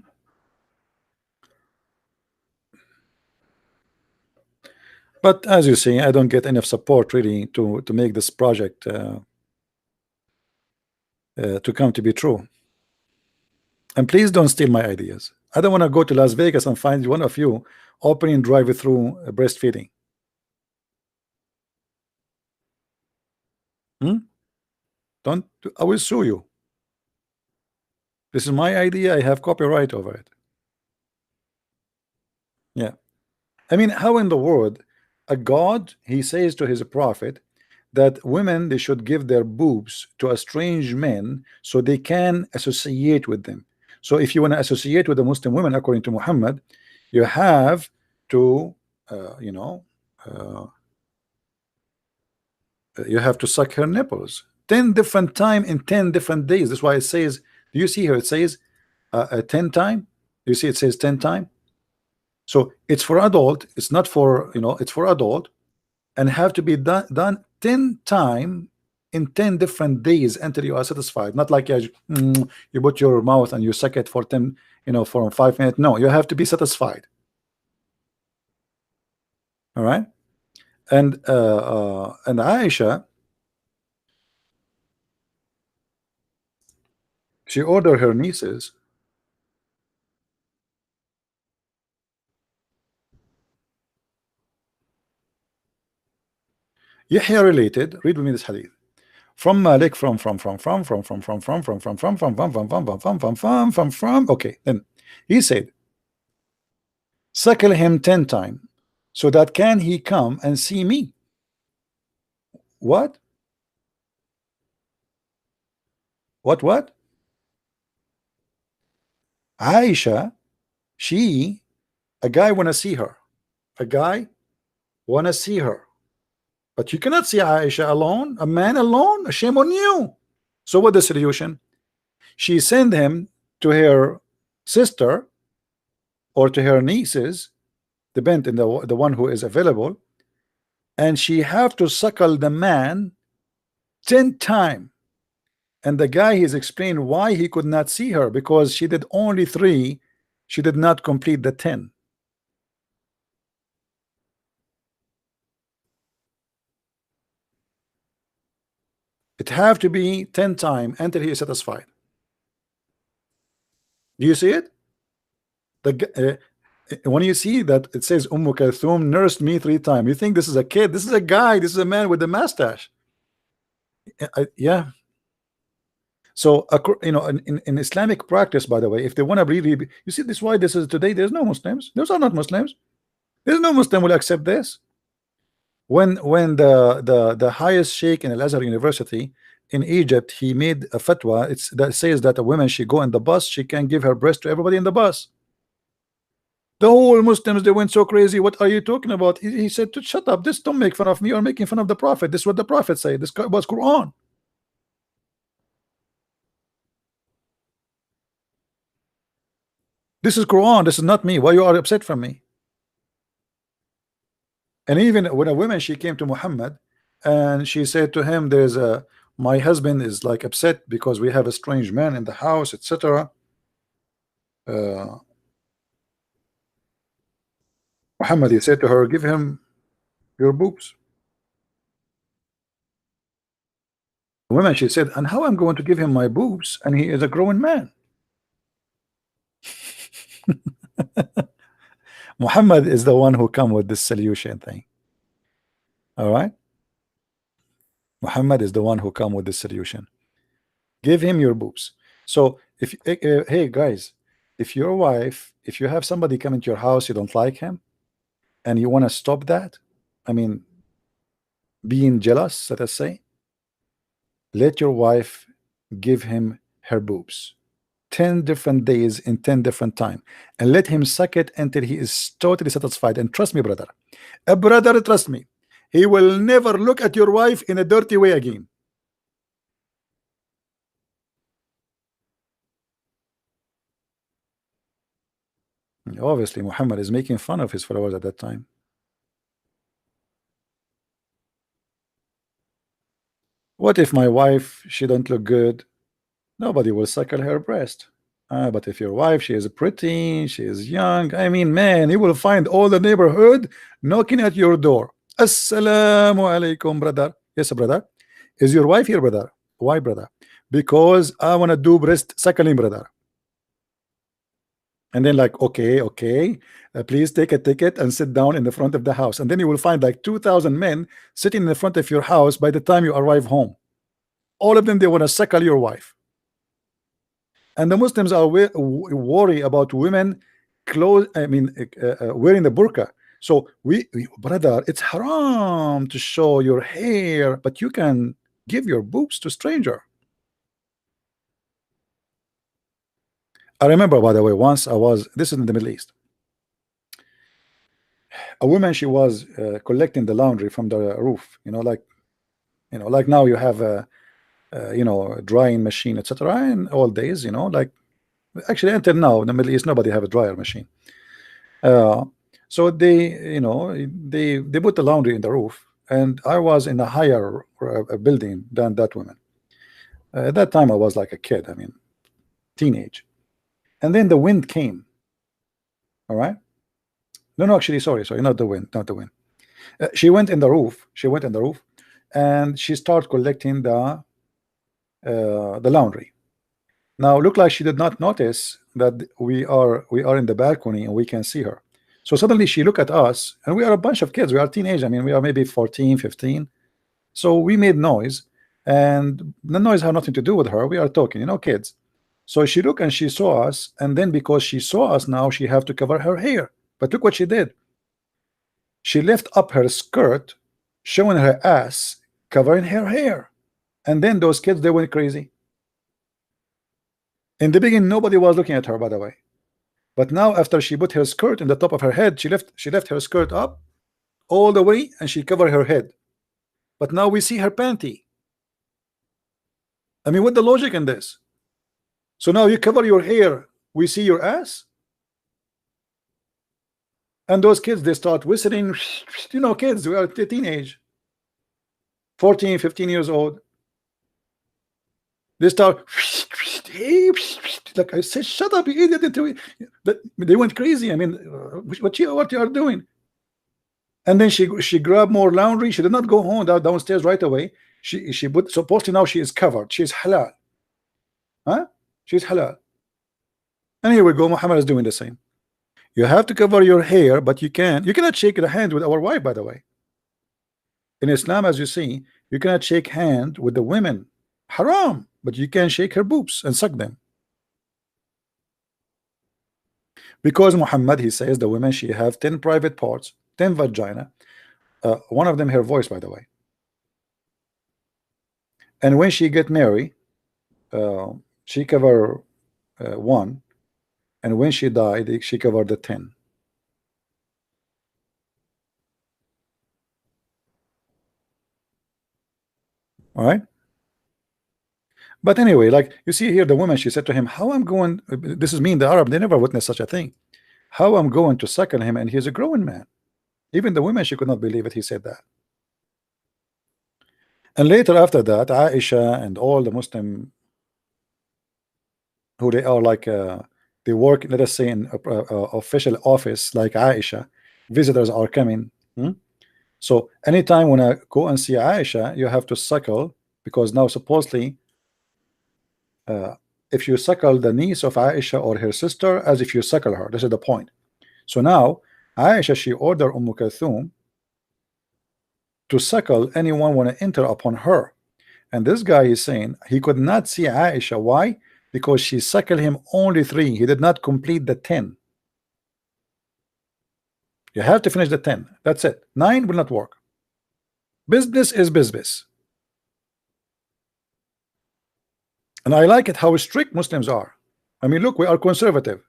But as you see, I don't get enough support really to make this project to come to be true. And please don't steal my ideas. I don't want to go to Las Vegas and find one of you opening drive-through breastfeeding. Don't. I will sue you. This is my idea. I have copyright over it. Yeah. I mean, how in the world a God, he says to his prophet that women, they should give their boobs to a strange men so they can associate with them. So if you want to associate with the Muslim women, according to Muhammad, you have to you know, you have to suck her nipples 10 different time in 10 different days. That's why it says, do you see here it says 10 time? You see it says 10 time. So it's for adult, it's not for, you know, it's for adult, and have to be done 10 time in 10 different days until you are satisfied. Not like you put your mouth and you suck it for 10, you know, for 5 minutes. No, you have to be satisfied. All right. And Aisha, she ordered her nieces. Yahya related, read with me this hadith. from Malik, from okay, then he said, suckle him 10 times, so that can he come and see me. What? What? Aisha, a guy wanna see her. A guy wanna see her. But you cannot see Aisha alone, a man alone. Shame on you. So what the solution? She sent him to her sister or to her nieces, depend on the one who is available, and she have to suckle the man 10 times. And the guy has explained why he could not see her, because she did only 3, she did not complete the 10. It have to be 10 times until he is satisfied. Do you see it? When you see that it says Kalthum nursed me 3 times, you think this is a kid. This is a guy. This is a man with a mustache. Yeah. So you know, in Islamic practice, by the way, if they want to really, you see, this is why this is today. There's no Muslims. Those are not Muslims. There's no Muslim will accept this. When the highest sheikh in Al-Azhar University in Egypt, he made a fatwa. That says that a woman, she go in the bus, she can give her breast to everybody in the bus. The whole Muslims, they went so crazy. What are you talking about? He said to shut up. This, don't make fun of me. You're making fun of the Prophet. This is what the Prophet said. This was Quran. This is Quran. This is not me. Why you are upset from me? And even when a woman, she came to Muhammad and she said to him, there's a, my husband is like upset because we have a strange man in the house, etc. Muhammad, he said to her, give him your boobs. The woman, she said, and how I'm going to give him my boobs and he is a grown man? Muhammad is the one who come with this solution thing. All right, Muhammad is the one who come with this solution. Give him your boobs. So if hey guys, if your wife, if you have somebody come into your house, you don't like him and you want to stop that, I mean, being jealous, let us say, let your wife give him her boobs 10 different days in 10 different time, and let him suck it until he is totally satisfied. And trust me, brother, trust me, he will never look at your wife in a dirty way again. Obviously, Muhammad is making fun of his followers at that time. What if my wife, she don't look good? Nobody will suckle her breast. But if your wife, she is pretty, she is young, I mean, man, you will find all the neighborhood knocking at your door. Assalamu alaikum, brother. Yes, brother. Is your wife here, brother? Why, brother? Because I want to do breast suckling, brother. And then like, okay, please take a ticket and sit down in the front of the house. And then you will find like 2,000 men sitting in the front of your house by the time you arrive home. All of them, they want to suckle your wife. And the Muslims are worried about women wearing the burqa. So brother, it's haram to show your hair, but you can give your boobs to stranger. I remember, by the way, once this is in the Middle East. A woman, she was collecting the laundry from the roof. Like now you have a drying machine, etc. In all days, like actually until now in the Middle East, nobody have a dryer machine. So they put the laundry in the roof, and I was in a higher building than that woman. At that time, I was like a kid. I mean, teenage. And then the wind came. All right. No, actually, sorry, not the wind, she went in the roof. And she started collecting the laundry. Now, look like she did not notice that we are in the balcony and we can see her. So suddenly she looked at us, and we are a bunch of kids. We are teenage. I mean, we are maybe 14, 15. So we made noise, and the noise had nothing to do with her. We are talking, you know, kids. So she looked and she saw us, and then because she saw us, now she have to cover her hair. But look what she did. She lift up her skirt, showing her ass, covering her hair. And then those kids, they went crazy. In the beginning, nobody was looking at her, by the way. But now, after she put her skirt in the top of her head, she left her skirt up all the way, and she covered her head. But now we see her panty. I mean, what the logic in this? So now you cover your hair, we see your ass. And those kids, they start whistling, you know, kids, we are teenage, 14, 15 years old. They start, like I said, shut up, you idiot. But they went crazy. I mean, what you are doing? And then she grabbed more laundry. She did not go home downstairs right away. She put, supposedly now she is covered. She's halal. Huh? She's halal. And here we go. Muhammad is doing the same. You have to cover your hair, but you cannot shake the hand with our wife, by the way. In Islam, as you see, you cannot shake hand with the women. Haram, but you can shake her boobs and suck them. Because Muhammad, he says the women, she have 10 private parts, 10 vagina. One of them her voice, by the way. And when she get married, she cover one, and when she died, she covered the 10. All right. But anyway, like you see here, the woman, she said to him, how I'm going, this is me in the Arab, they never witnessed such a thing. How I'm going to suckle him, and he's a growing man. Even the women, she could not believe it. He said that. And later after that, Aisha and all the Muslim who they are like they work, let us say, in official office like Aisha, visitors are coming. So anytime when I go and see Aisha, you have to suckle, because now supposedly if you suckle the niece of Aisha or her sister, as if you suckle her. This is the point. So now Aisha, she ordered Kulthum to suckle anyone want to enter upon her. And this guy is saying he could not see Aisha. Why? Because she suckled him only 3. He did not complete the 10. You have to finish the 10. That's it. 9 will not work. Business is business. And I like it how strict Muslims are. I mean, look, we are conservative.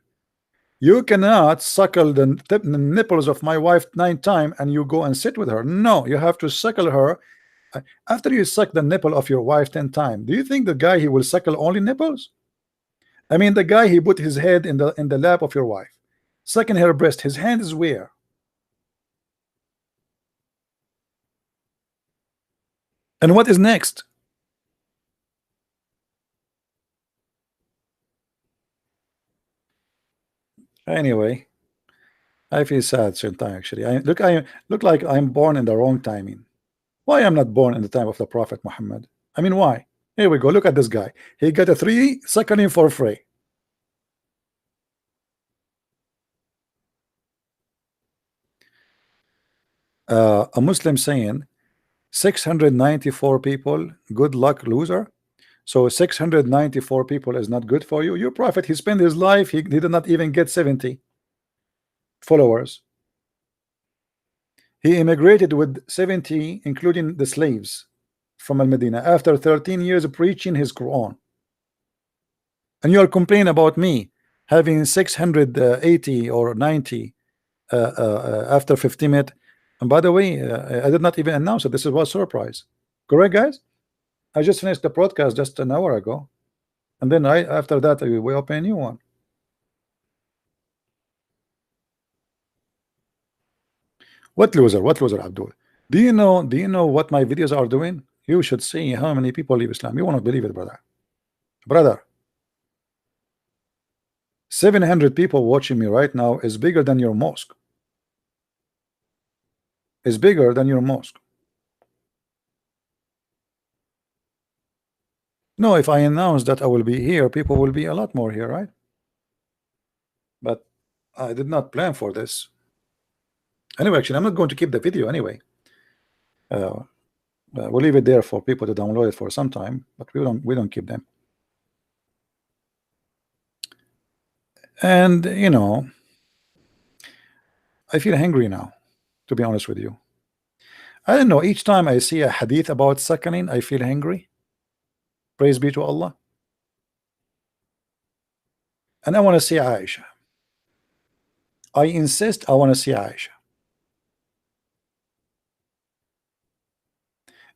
You cannot suckle the nipples of my wife 9 times and you go and sit with her. No, you have to suckle her. After you suck the nipple of your wife 10 times, do you think the guy, he will suckle only nipples? I mean, the guy, he put his head in the lap of your wife, sucking her breast. His hand is where? And what is next? Anyway, I feel sad sometimes. Actually, I look like I'm born in the wrong timing. Why I'm not born in the time of the Prophet Muhammad? I mean, why? Here we go. Look at this guy. He got a 3 suckling for free. A Muslim saying 694 people, good luck, loser. So 694 people is not good for you. Your prophet, he spent his life, he did not even get 70 followers. He immigrated with 70, including the slaves from Al-Medina, after 13 years of preaching his Quran. And you are complaining about me having 680 or 90 after 50 minutes. And by the way, I did not even announce it. This was a surprise. Correct, guys? I just finished the broadcast just an hour ago. And then after that, we open a new one. What loser? What loser, Abdul? Do you know what my videos are doing? You should see how many people leave Islam. You won't believe it, brother. 700 people watching me right now is bigger than your mosque. Is bigger than your mosque. No, if I announce that I will be here, people will be a lot more here, right? But I did not plan for this. Anyway, actually, I'm not going to keep the video anyway. We'll leave it there for people to download it for some time, but we don't keep them. And you know, I feel hungry now, to be honest with you. I don't know, each time I see a hadith about suckling, I feel hungry. Praise be to Allah. And I want to see Aisha. I insist, I want to see Aisha.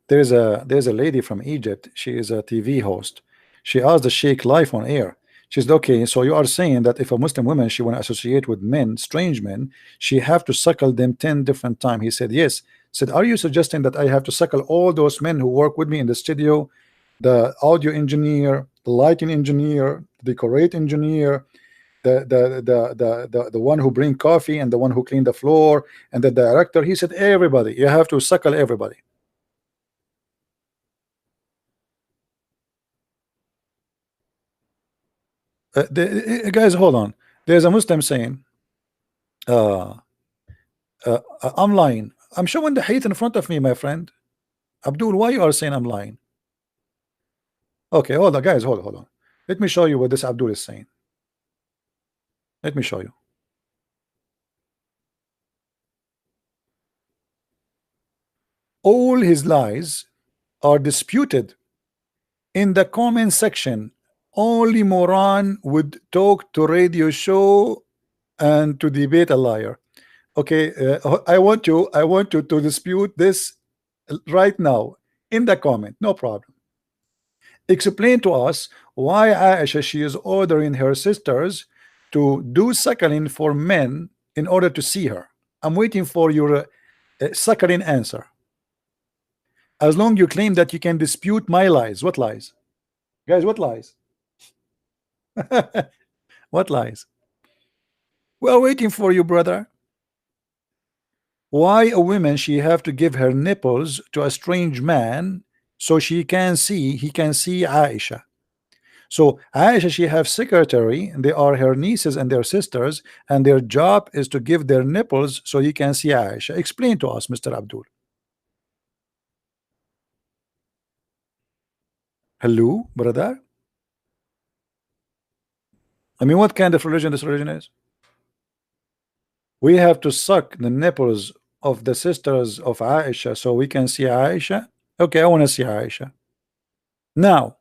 There's a lady from Egypt. She is a TV host. She asked the Sheikh live on air. She said, "Okay, so you are saying that if a Muslim woman she want to associate with men, strange men, she have to suckle them 10 different times?" He said, "Yes." Said, "Are you suggesting that I have to suckle all those men who work with me in the studio, the audio engineer, the lighting engineer, the decorate engineer, the one who bring coffee, and the one who clean the floor, and the director?" He said, "Everybody. You have to suckle everybody." Guys, hold on. There's a Muslim saying, uh, I'm lying. I'm showing the hate in front of me, my friend. Abdul, why you are saying I'm lying? Okay, hold on, guys, hold on. Let me show you what this Abdul is saying. Let me show you. All his lies are disputed in the comment section. Only moron would talk to radio show and to debate a liar. Okay, I want you to dispute this right now in the comment. No problem. Explain to us why Aisha she is ordering her sisters to do suckling for men in order to see her. I'm waiting for your suckling answer. As long you claim that you can dispute my lies. What lies? Guys, what lies? What lies? We are waiting for you, brother. Why a woman she have to give her nipples to a strange man so he can see Aisha? So Aisha, she have secretary, and they are her nieces and their sisters, and their job is to give their nipples so you can see Aisha. Explain to us, Mr. Abdul. Hello, brother. I mean, what kind of religion this religion is? We have to suck the nipples of the sisters of Aisha so we can see Aisha. Okay, I want to see Aisha. Now,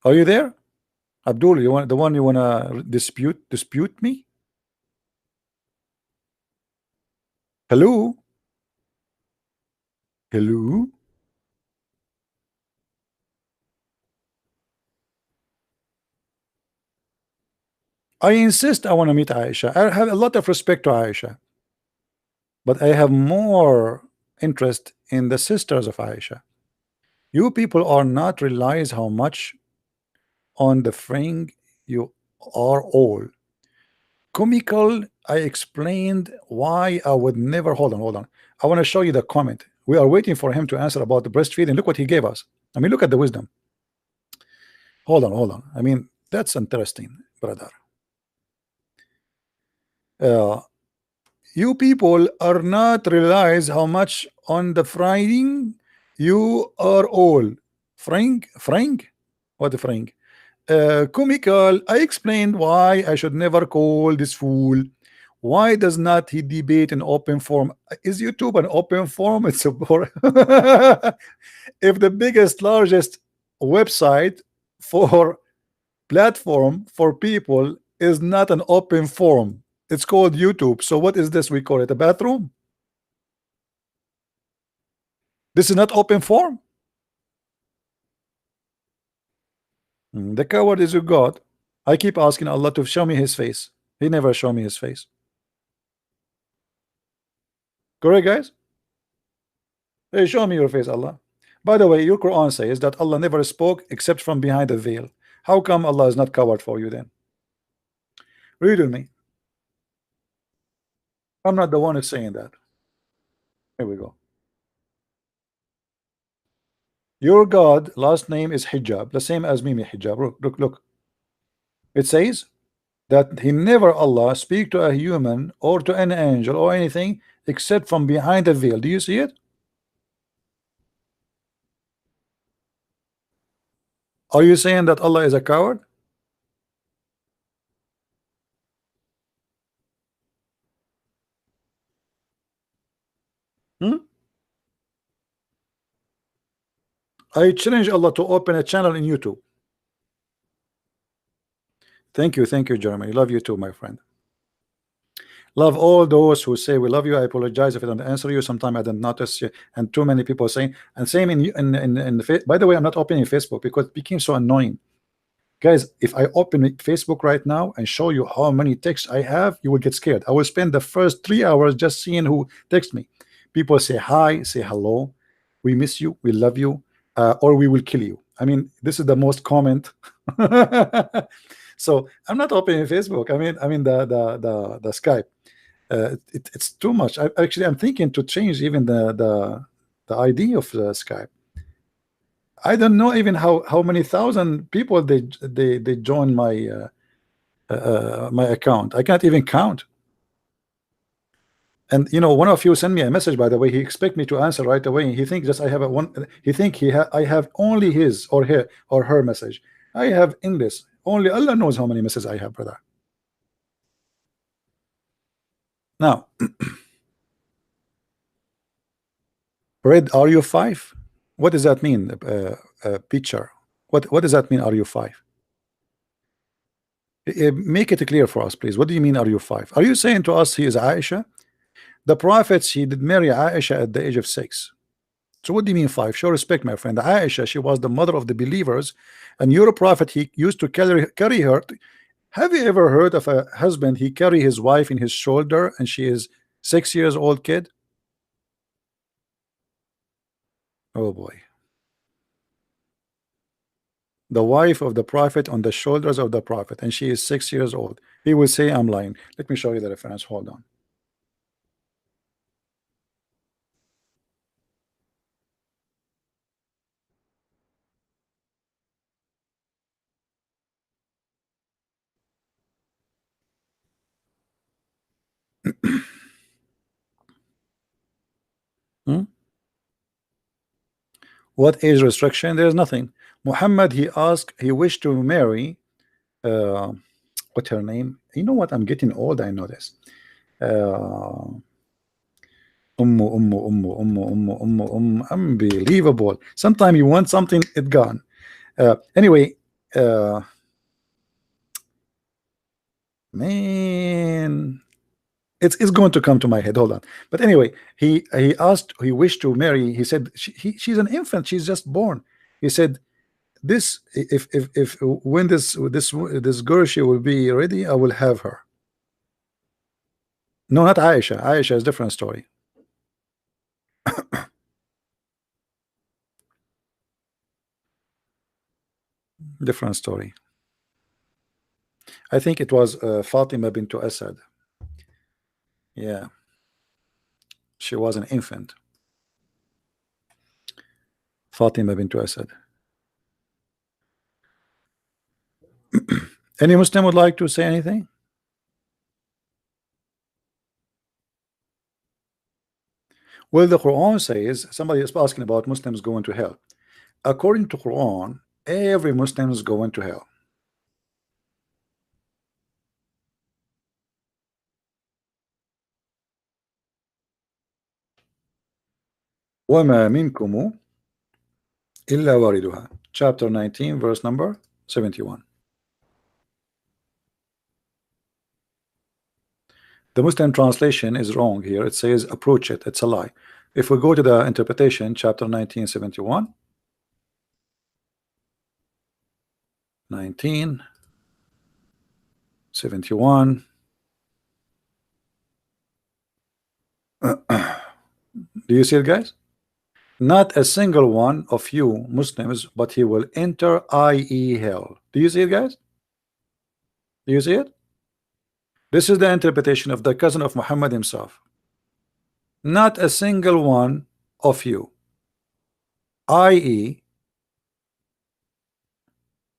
are you there? Abdul, you want the one you want to dispute me? Hello? Hello? I insist I want to meet Aisha. I have a lot of respect to Aisha, but I have more interest in the sisters of Aisha. You people are not realize how much on the fring you are all comical. I explained why I would never hold on. I want to show you the comment. We are waiting for him to answer about the breastfeeding. Look what he gave us. I mean, look at the wisdom. Hold on. I mean, that's interesting, brother. Uh, you people are not realize how much on the frying you are all Frank, what the Frank? Comical. I explained why I should never call this fool. Why does not he debate in open forum? Is YouTube an open forum? It's a if the biggest, largest website for platform for people is not an open forum, it's called YouTube. So what is this? We call it a bathroom. This is not open forum. The coward is your God. I keep asking Allah to show me his face. He never show me his face. Correct, guys? Hey, show me your face, Allah. By the way, your Quran says that Allah never spoke except from behind the veil. How come Allah is not covered for you then? Read with me. I'm not the one who's saying that. Here we go. Your God last name is Hijab, the same as Mimi Hijab. Look. It says that he never Allah speak to a human or to an angel or anything except from behind a veil. Do you see it? Are you saying that Allah is a coward? Hmm? I challenge Allah to open a channel in YouTube. Thank you, Jeremy. Love you too, my friend. Love all those who say we love you. I apologize if I don't answer you. Sometime I don't notice you, and too many people saying. And same in the by the way, I'm not opening Facebook because it became so annoying. Guys, if I open Facebook right now and show you how many texts I have, you will get scared. I will spend the first 3 hours just seeing who texts me. People say hi, say hello, we miss you, we love you, or we will kill you. I mean, this is the most comment. So I'm not opening Facebook. I mean the Skype. It's too much. Actually, I'm thinking to change even the ID of the Skype. I don't know even how many thousand people they join my account. I can't even count. And you know, one of you sent me a message, by the way. He expect me to answer right away. He think just I have a one. He think I have only his or her message. I have endless. Only Allah knows how many messages I have, brother. Now, Red, are you 5? What does that mean? Picture. What does that mean? Are you 5? Make it clear for us, please. What do you mean? Are you 5? Are you saying to us he is Aisha? The prophets, he did marry Aisha at the age of 6. So what do you mean 5? Show respect, my friend. Aisha, she was the mother of the believers, and your prophet, he used to carry her. Have you ever heard of a husband, he carry his wife in his shoulder and she is 6 years old kid? Oh boy. The wife of the prophet on the shoulders of the prophet, and she is 6 years old. He will say I'm lying. Let me show you the reference. Hold on. Hmm? What age restriction? There's nothing. Muhammad, he asked, he wished to marry what's her name? You know what? I'm getting old, I know this. Unbelievable. Sometimes you want something, it gone. Anyway, man, it's going to come to my head. Hold on. But anyway, he asked, he wished to marry. He said she's an infant. She's just born. He said, this if when this girl, she will be ready, I will have her. No, not Aisha. Aisha is a different story. Different story. I think it was Fatima bint Asad. Yeah, she was an infant. Fatima bint Asad. Any Muslim would like to say anything? Well, the Quran says, somebody is asking about Muslims going to hell. According to Quran, every Muslim is going to hell. وَمَا مِنْكُمُ إِلَّا وَارِدُهَا. Chapter 19, verse number 71. The Muslim translation is wrong here. It says approach it. It's a lie. If we go to the interpretation, chapter 1971, 1971. Do you see it, guys? Not a single one of you Muslims, but he will enter, i.e. hell. Do you see it, guys? Do you see it? This is the interpretation of the cousin of Muhammad himself. Not a single one of you, i.e.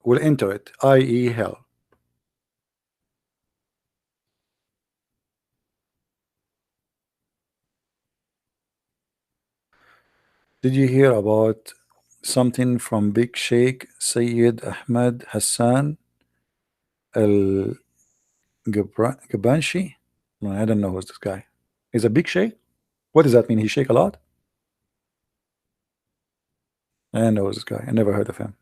will enter it, i.e. hell. Did you hear about something from Big Sheikh Sayyid Ahmed Hassan Al Gabanshi? No, I don't know who's this guy. He's a big sheikh? What does that mean? He shake a lot? I don't know this guy. I never heard of him.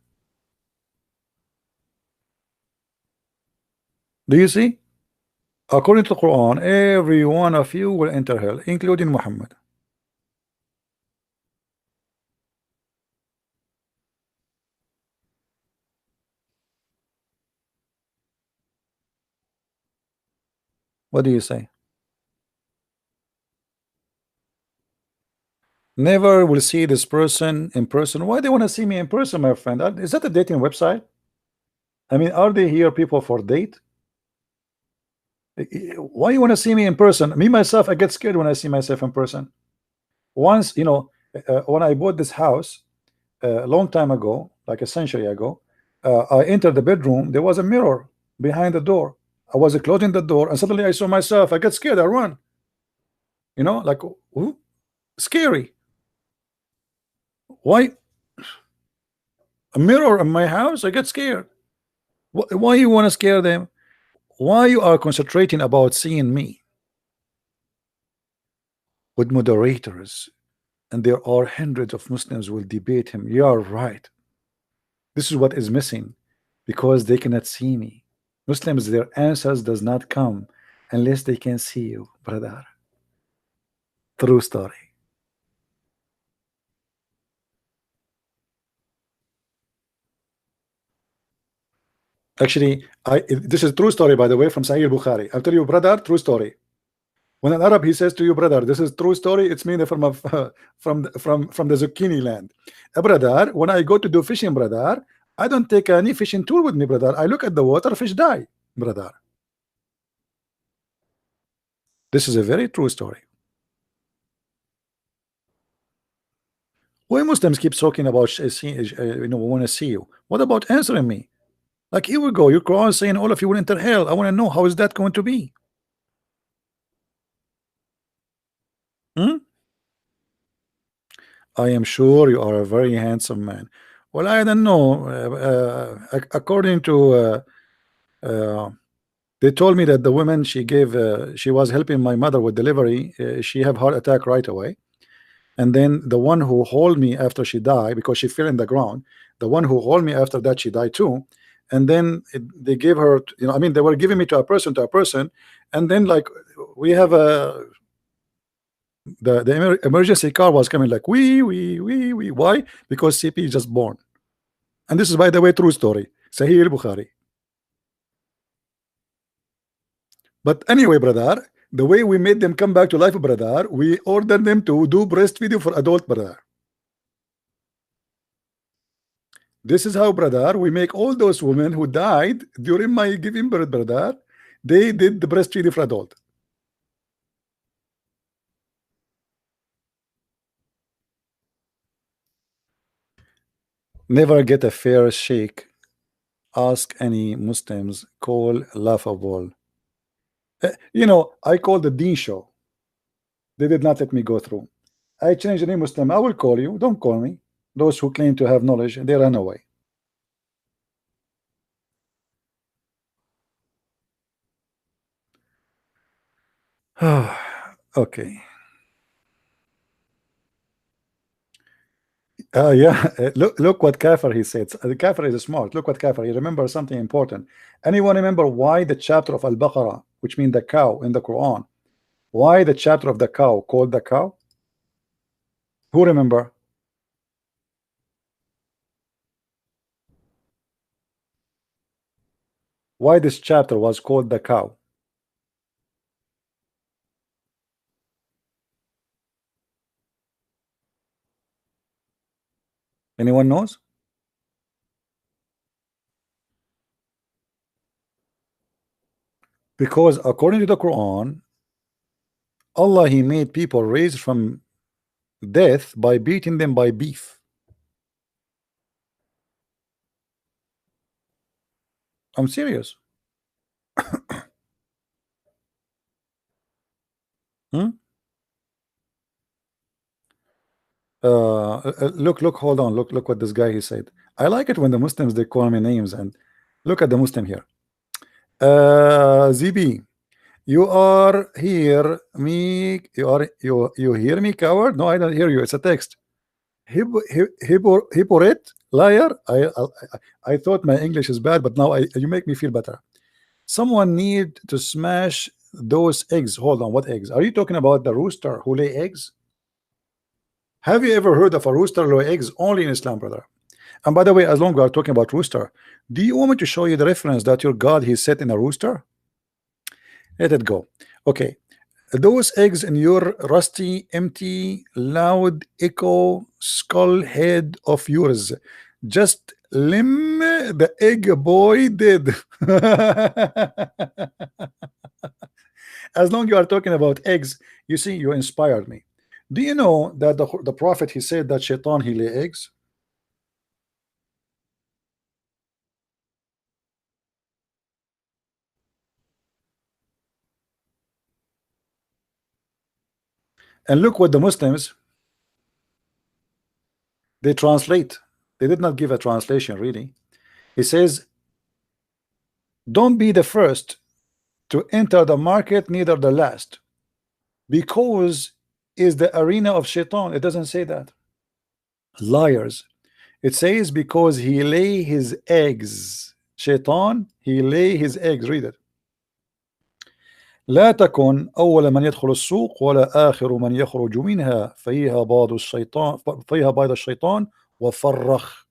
Do you see? According to the Quran, every one of you will enter hell, including Muhammad. What do you say? Never will see this person in person. Why do they want to see me in person, my friend? Is that a dating website? I mean, are they here people for date? Why you want to see me in person? Me myself, I get scared when I see myself in person. Once, when I bought this house a long time ago, like a century ago, I entered the bedroom. There was a mirror behind the door. I was closing the door, and suddenly I saw myself. I get scared. I run. Like ooh, scary. Why a mirror in my house? I get scared. Why you want to scare them? Why you are concentrating about seeing me with moderators? And there are hundreds of Muslims will debate him. You are right. This is what is missing, because they cannot see me. Muslims, their answers does not come unless they can see you, brother. True story. Actually, this is true story, by the way, from Sahih Bukhari. I'll tell you, brother, true story. When an Arab he says to you, brother, this is true story, it's mean from from the zucchini land. Brother, when I go to do fishing, brother, I don't take any fishing tool with me, brother. I look at the water, fish die, brother. This is a very true story. Why Muslims keep talking about want to see you? What about answering me? Like, here we go. Your Quran saying all of you will enter hell. I want to know, how is that going to be? Hmm? I am sure you are a very handsome man. Well, I don't know. According to uh, they told me that the woman she was helping my mother with delivery. She have heart attack right away. And then the one who hold me after she died, because she fell in the ground, the one who hold me after that, she died too. And then they gave her, I mean, they were giving me to a person, and then like we have the emergency car was coming like we. Why? Because CP is just born. And this is, by the way, true story. Sahih al-Bukhari. But anyway, brother, the way we made them come back to life, brother, we ordered them to do breast video for adult, brother. This is how, brother, we make all those women who died during my giving birth, brother, they did the breastfeeding for adult. Never get a fair shake. Ask any Muslims. Call laughable. I called the Dean show. They did not let me go through. I changed the name Muslim. I will call you. Don't call me. Those who claim to have knowledge, they run away. Okay. Yeah, look what Kafir he said. The Kafir is smart. Look what Kafir. He remember something important. Anyone remember why the chapter of Al-Baqarah, which means the cow in the Quran, why the chapter of the cow called the cow? Who remember? Why this chapter was called the cow? Anyone knows? Because according to the Quran, Allah he made people raised from death by beating them by beef. I'm serious. Hmm? Look, hold on, look what this guy he said. I like it when the Muslims they call me names, and look at the Muslim here. ZB, you are here me, you hear me, coward? No, I don't hear you. It's a text. Hypocrite, liar. I thought my English is bad, but now you make me feel better. Someone need to smash those eggs. Hold on, what eggs? Are you talking about the rooster who lay eggs? Have you ever heard of a rooster lay eggs? Only in Islam, brother. And by the way, as long as we are talking about rooster, do you want me to show you the reference that your God he set in a rooster? Let it go. Okay, those eggs in your rusty, empty, loud, echo skull head of yours, just limb the egg boy did. As long as you are talking about eggs, you see, you inspired me. Do you know that the prophet he said that shaitan he lay eggs? And look what the Muslims they translate. They did not give a translation really. He says, don't be the first to enter the market, neither the last, because is the arena of shaitan. It doesn't say that. Liars. It says because he lay his eggs. Shaitan, he lay his eggs. Read it. لا تكن أول من يدخل السوق ولا آخر من يخرج منها فيها بيض الشيطان وفرخ.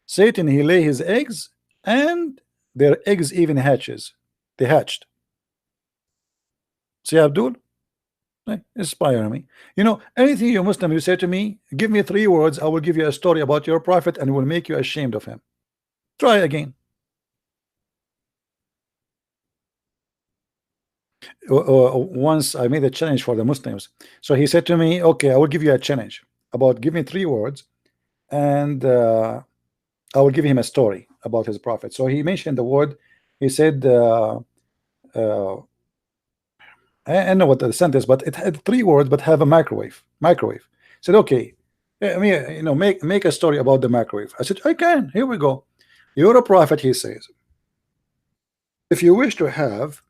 Satan he lay his eggs and their eggs even hatches. They hatched. See Abdul? Inspire me. You know, anything you Muslim you say to me, give me 3 words, I will give you a story about your prophet and will make you ashamed of him. Try again. Once I made a challenge for the Muslims. So he said to me, okay, I will give you a challenge about give me 3 words and I will give him a story about his prophet. So he mentioned the word, he said I know what the sentence, but it had 3 words, but have a microwave. Microwave. Said, okay, I mean, you know, make a story about the microwave. I said, I can. Here we go. You're a prophet, he says. If you wish to have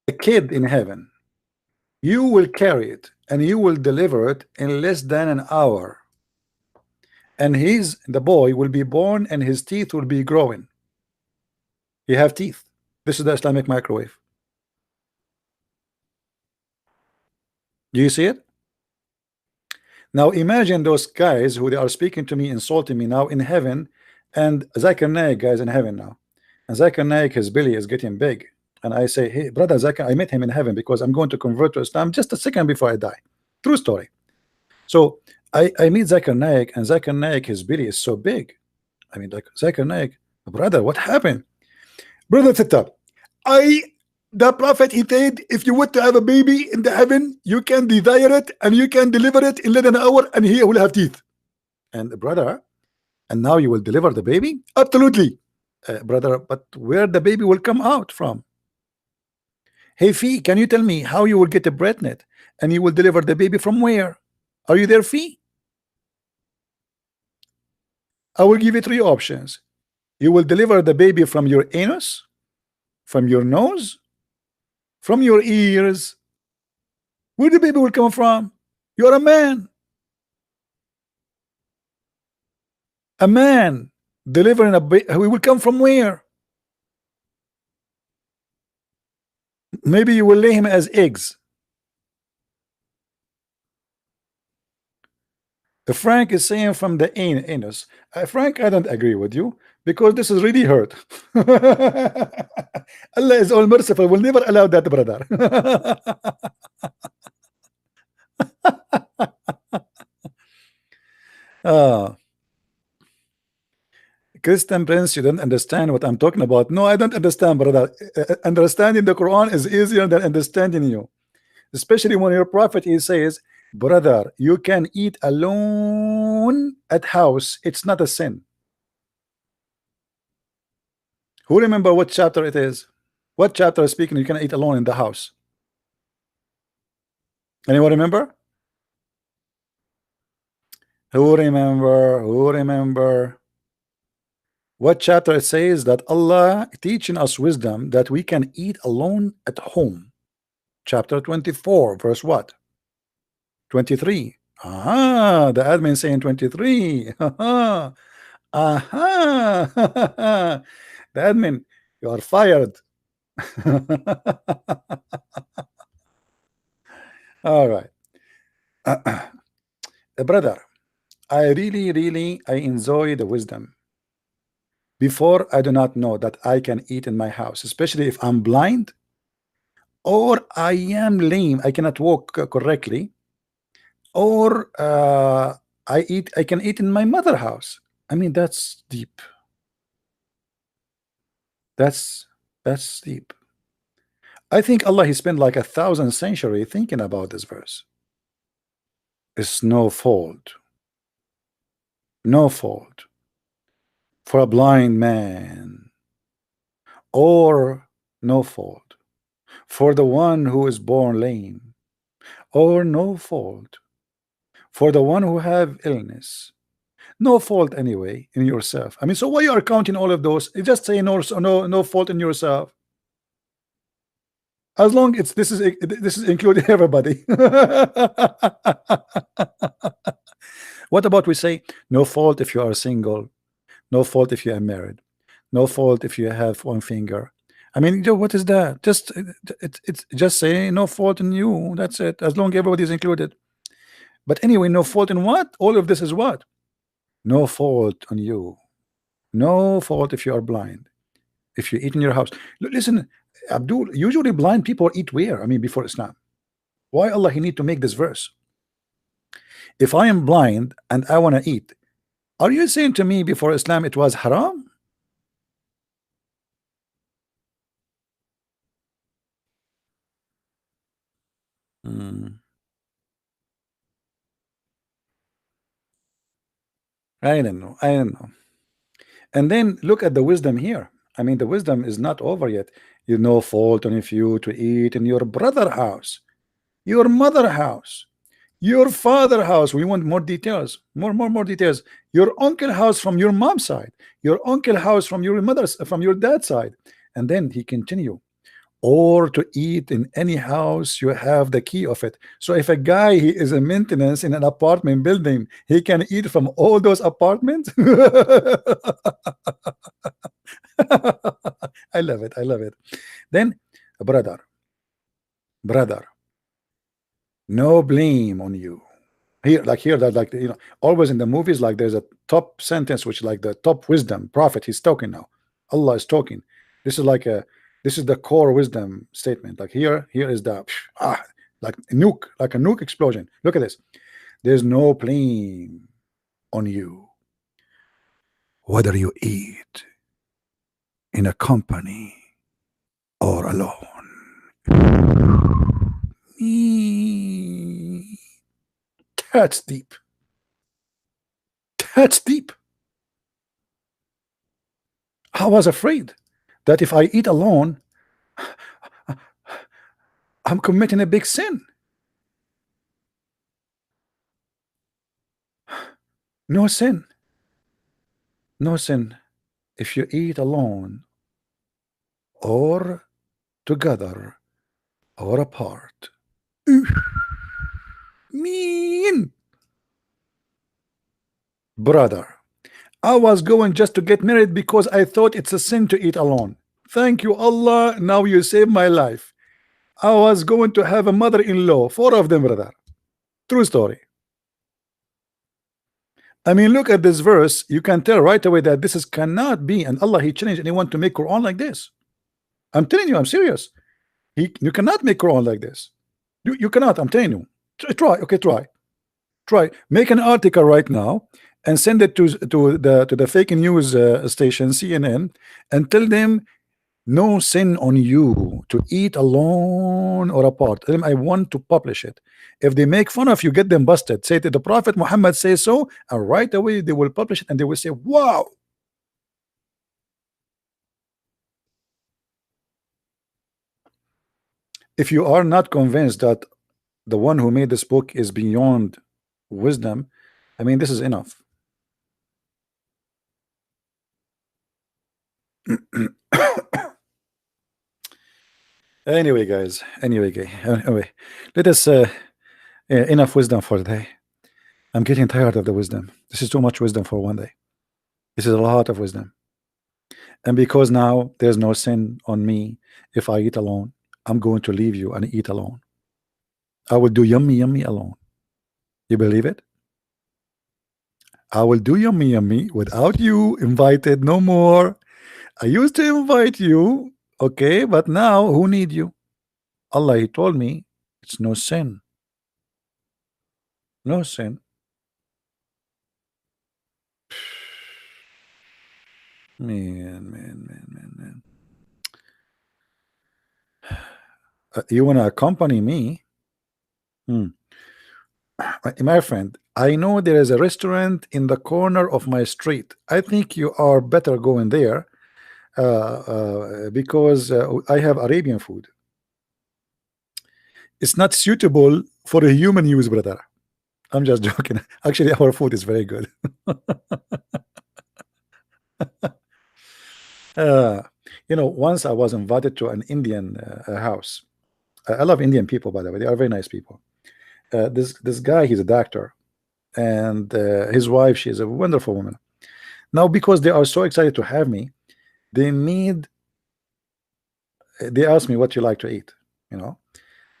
a kid in heaven, you will carry it and you will deliver it in less than an hour. And the boy will be born and his teeth will be growing. You have teeth. This is the Islamic microwave. Do you see it? Now imagine those guys who they are speaking to me, insulting me now in heaven, and Zakir Naik guys in heaven now. And Zakir Naik, his belly is getting big. And I say, hey, brother Zakir, I met him in heaven because I'm going to convert to Islam just a second before I die. True story. So I meet Zakir Naik, and Zakir Naik, his belly is so big. I mean, like, Zakir Naik, brother, what happened? Brother Tita, the prophet he said, if you want to have a baby in the heaven, you can desire it and you can deliver it in less than an hour, and he will have teeth. And brother, and now you will deliver the baby? Absolutely, brother. But where the baby will come out from? Hey, Fee, can you tell me how you will get a bread net and you will deliver the baby from where? Are you there, Fee? I will give you 3 options. You will deliver the baby from your anus, from your nose, from your ears. Where the baby will come from? You're a man. A man delivering a baby. We will come from where? Maybe you will lay him as eggs. Frank is saying from the anus. Frank, I don't agree with you because this is really hurt. Allah is all merciful. Will never allow that, brother. Christian Prince, you don't understand what I'm talking about. No, I don't understand, brother. Understanding the Quran is easier than understanding you, especially when your prophet he says, brother, you can eat alone at house. It's not a sin. Who remember what chapter it is? What chapter is speaking you can eat alone in the house? Anyone remember? Who remember? Who remember? What chapter it says that Allah teaching us wisdom that we can eat alone at home? Chapter 24, verse what? 23. Ah, the admin saying 23. Aha. Aha. The admin, you are fired. All right. Brother, I enjoy the wisdom. Before, I do not know that I can eat in my house, especially if I'm blind or I am lame, I cannot walk correctly, or I can eat in my mother house. I mean, that's deep. That's deep. I think Allah he spent like 1,000 centuries thinking about this verse. It's no fault, no fault for a blind man, or no fault for the one who is born lame, or no fault for the one who have illness. No fault anyway in yourself. I mean, so why you are counting all of those? You just say no fault in yourself. As long it's this is including everybody. What about we say no fault if you are single, no fault if you are married, no fault if you have one finger. I mean, what is that? Just it's just say no fault in you. That's it. As long everybody is included. But anyway, no fault in what? All of this is what? No fault on you. No fault if you are blind. If you eat in your house. Listen, Abdul, usually blind people eat where? I mean, before Islam. Why Allah he need to make this verse? If I am blind and I want to eat, are you saying to me before Islam it was haram? Hmm. I don't know. I don't know. And then look at the wisdom here. I mean, the wisdom is not over yet. You no fault on if you to eat in your brother house, your mother house, your father house. We want more details, more details. Your uncle house from your mom's side, your uncle house from your mother's, from your dad's side. And then he continue, or to eat in any house you have the key of it. So if a guy he is a maintenance in an apartment building, he can eat from all those apartments. I love it. I love it. Then, brother, no blame on you. Here, like here, that like always in the movies, like there's a top sentence which like the top wisdom prophet. He's talking now. Allah is talking. This is like a this is the core wisdom statement. Like here is the like a nuke explosion. Look at this. There's no blame on you, whether you eat in a company or alone. That's deep. That's deep. I was afraid that if I eat alone, I'm committing a big sin. No sin. No sin if you eat alone or together or apart. Mean. Brother, I was going just to get married because I thought it's a sin to eat alone. Thank you, Allah. Now you saved my life. I was going to have a mother-in-law, 4 of them, brother. True story. I mean, look at this verse. You can tell right away that this is cannot be, and Allah he challenged anyone to make Quran like this. I'm telling you, I'm serious. You cannot make Quran like this. You cannot. I'm telling you. Try. Okay, try. Make an article right now and send it to the fake news station CNN and tell them no sin on you to eat alone or apart. Tell them I want to publish it. If they make fun of you, get them busted. Say that the Prophet Muhammad says so, and right away they will publish it and they will say, wow. If you are not convinced that The one who made this book is beyond wisdom. I mean, this is enough. Anyway, guys. Anyway, let us. Enough wisdom for today. I'm getting tired of the wisdom. This is too much wisdom for one day. This is a lot of wisdom. And because now there's no sin on me if I eat alone, I'm going to leave you and eat alone. I will do yummy yummy alone. You believe it? I will do yummy yummy without you invited no more. I used to invite you, okay, but now who need you? Allah, he told me it's no sin. No sin. Man. You want to accompany me? My friend, I know there is a restaurant in the corner of my street. I think you are better going there because I have Arabian food. It's not suitable for a human use, brother. I'm just joking. Actually, our food is very good. uh, once I was invited to an Indian house. I love Indian people, by the way. They are very nice people. This guy, he's a doctor, and his wife, she is a wonderful woman. Now, because they are so excited to have me, they asked me what you like to eat.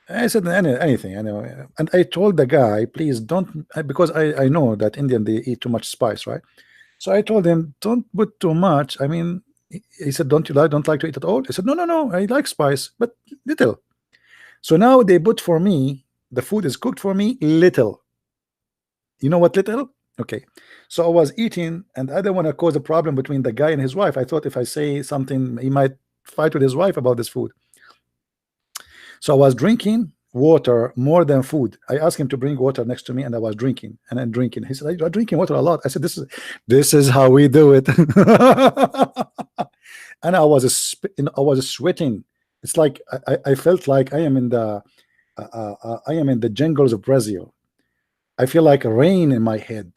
I said anything. And I told the guy, please don't, because I know that Indian, they eat too much spice, right? So I told him, don't put too much. I mean, he said, don't like to eat at all? I said, no, I like spice, but little. So now they put for me, the food is cooked for me little. You know what little? Okay. So I was eating, and I don't want to cause a problem between the guy and his wife. I thought if I say something, he might fight with his wife about this food. So I was drinking water more than food. I asked him to bring water next to me, and I was drinking and then drinking. He said, "You're drinking water a lot." I said, "This is how we do it." And I was sweating. It's like I felt like I am in the jungles of Brazil. I feel like rain in my head.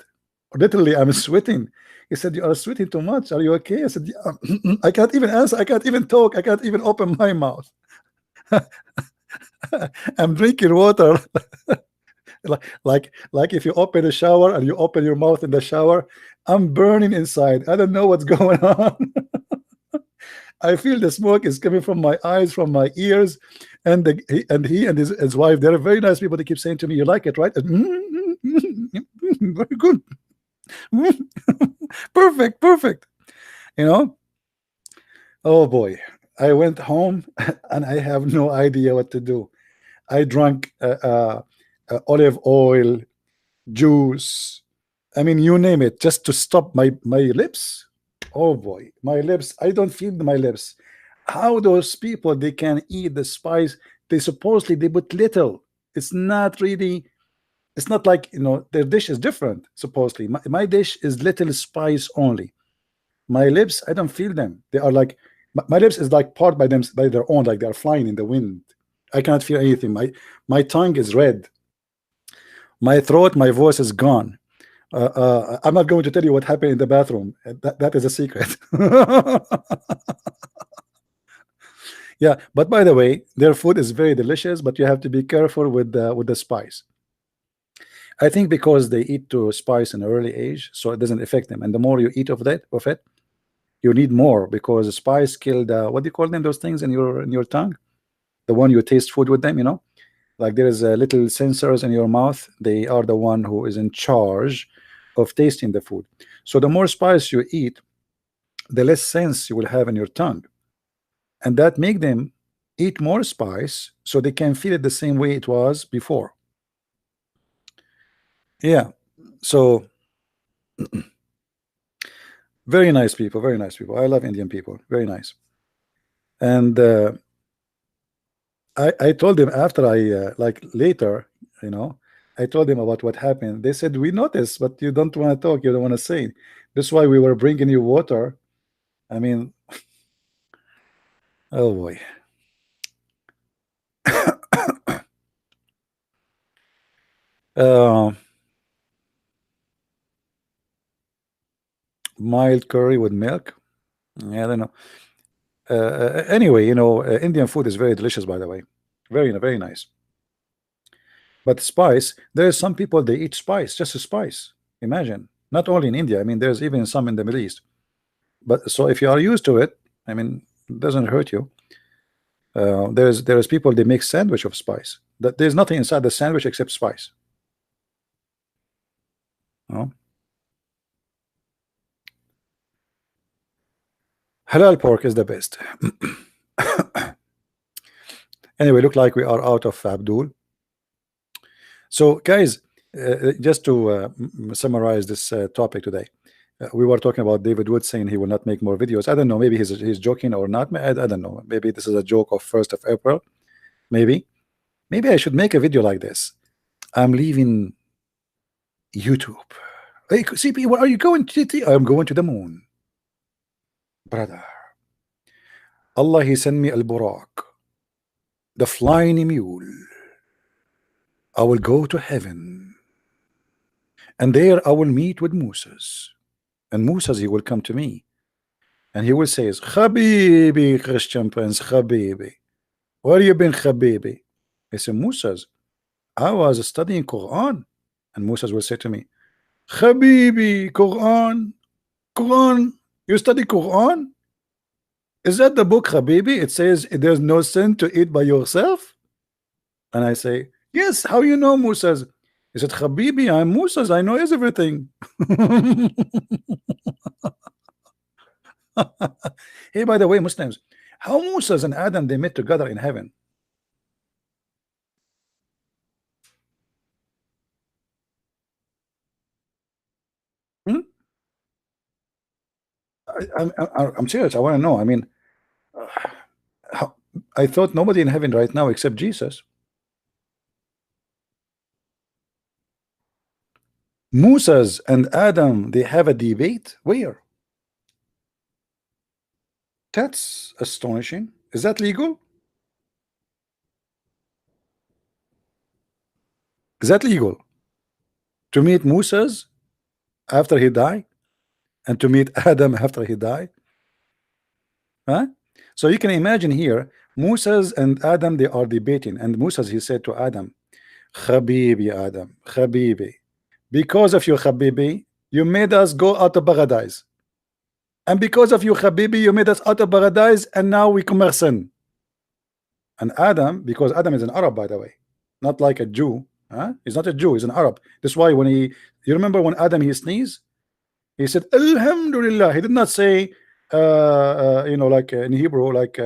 Literally, I'm sweating. He said, "You are sweating too much. Are you okay?" I said, "Yeah." I can't even answer. I can't even talk. I can't even open my mouth. I'm drinking water. like if you open a shower and you open your mouth in the shower, I'm burning inside. I don't know what's going on. I feel the smoke is coming from my eyes, from my ears, and he and his wife, they're very nice people. They keep saying to me, "You like it, right?" Very good. Perfect. Oh boy, I went home and I have no idea what to do. I drank olive oil, juice. I mean, you name it, just to stop my lips. Oh boy, my lips. I don't feel my lips. How those people they can eat the spice? They supposedly they put little. It's not really. It's not like their dish is different. Supposedly, my dish is little spice only. My lips, I don't feel them. They are like my lips is like part by their own, like they are flying in the wind. I cannot feel anything. My tongue is red. My throat, my voice is gone. I'm not going to tell you what happened in the bathroom. That is a secret. Yeah, but by the way, their food is very delicious, but you have to be careful with the spice. I think because they eat to spice in an early age, so it doesn't affect them. And the more you eat of it, you need more because spice kill the what do you call them? Those things in your tongue, the one you taste food with them. Like there is a little sensors in your mouth. They are the one who is in charge of tasting the food. So the more spice you eat, the less sense you will have in your tongue, and that make them eat more spice so they can feel it the same way it was before. Yeah. So very nice people, very nice people. I love Indian people, very nice. And I told them after like later, I told them about what happened. They said, "We noticed, but you don't want to talk, you don't want to say. That's why we were bringing you water." I mean, oh boy. Uh, Mild curry with milk. Yeah, I don't know. Anyway, Indian food is very delicious, by the way. Very nice. But spice, there's some people they eat spice, just a spice. Imagine. Not only in India, I mean, there's even some in the Middle East. But so if you are used to it, I mean, it doesn't hurt you. There's people they make sandwich of spice. That there's nothing inside the sandwich except spice. No? Halal pork is the best. Anyway, look like we are out of Abdul. So, guys, just to summarize this topic today, we were talking about David Wood saying he will not make more videos. I don't know. Maybe he's joking or not. I don't know. Maybe this is a joke of 1st of April. Maybe I should make a video like this. I'm leaving YouTube. Hey, CP, where are you going to? I'm going to the moon, brother. Allah, He sent me al-Buraq, the flying mule. I will go to heaven, and there I will meet with Moses. And Moses, he will come to me, and he will say, Habibi, Christian Prince, Habibi, where you been, Habibi? I say, Moses, I was studying Quran. And Moses will say to me, Habibi, Quran, you study Quran? Is that the book, Habibi? It says there's no sin to eat by yourself. And I say, yes, how you know, Moses? He said, Habibi, I'm Moses, I know everything. Hey, by the way, Muslims, how Moses and Adam they met together in heaven? Hmm? I'm serious. I want to know. I mean, how, I thought nobody in heaven right now except Jesus. Moses and Adam, they have a debate. Where? That's astonishing. Is that legal? Is that legal? To meet Moses after he died, and to meet Adam after he died? Huh? So you can imagine here, Moses and Adam, they are debating, and Moses, he said to Adam, Habibi Adam, Habibi, because of you, Habibi, you made us go out of paradise. And because of you, Habibi, you made us out of paradise, and now we commit sin. And Adam, because Adam is an Arab, by the way, not like a Jew. Huh? He's not a Jew, he's an Arab. That's why when you remember when Adam he sneezed, he said, Alhamdulillah. He did not say, like in Hebrew, like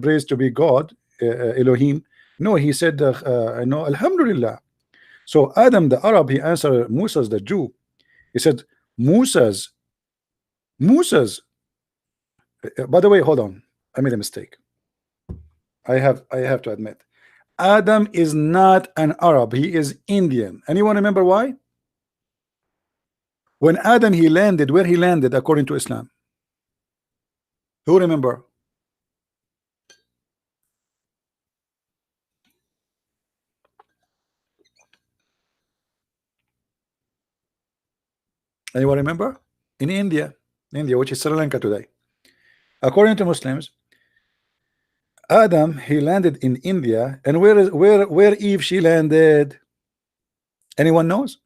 praise to be God, Elohim. No, he said, no, Alhamdulillah. So Adam, the Arab, he answered Moses, the Jew. He said, Moses, by the way, hold on. I made a mistake. I have to admit. Adam is not an Arab. He is Indian. Anyone remember why? When Adam he landed, where he landed according to Islam? Who remember? Anyone remember? In India, which is Sri Lanka today. According to Muslims, Adam he landed in India, and where Eve she landed? Anyone knows?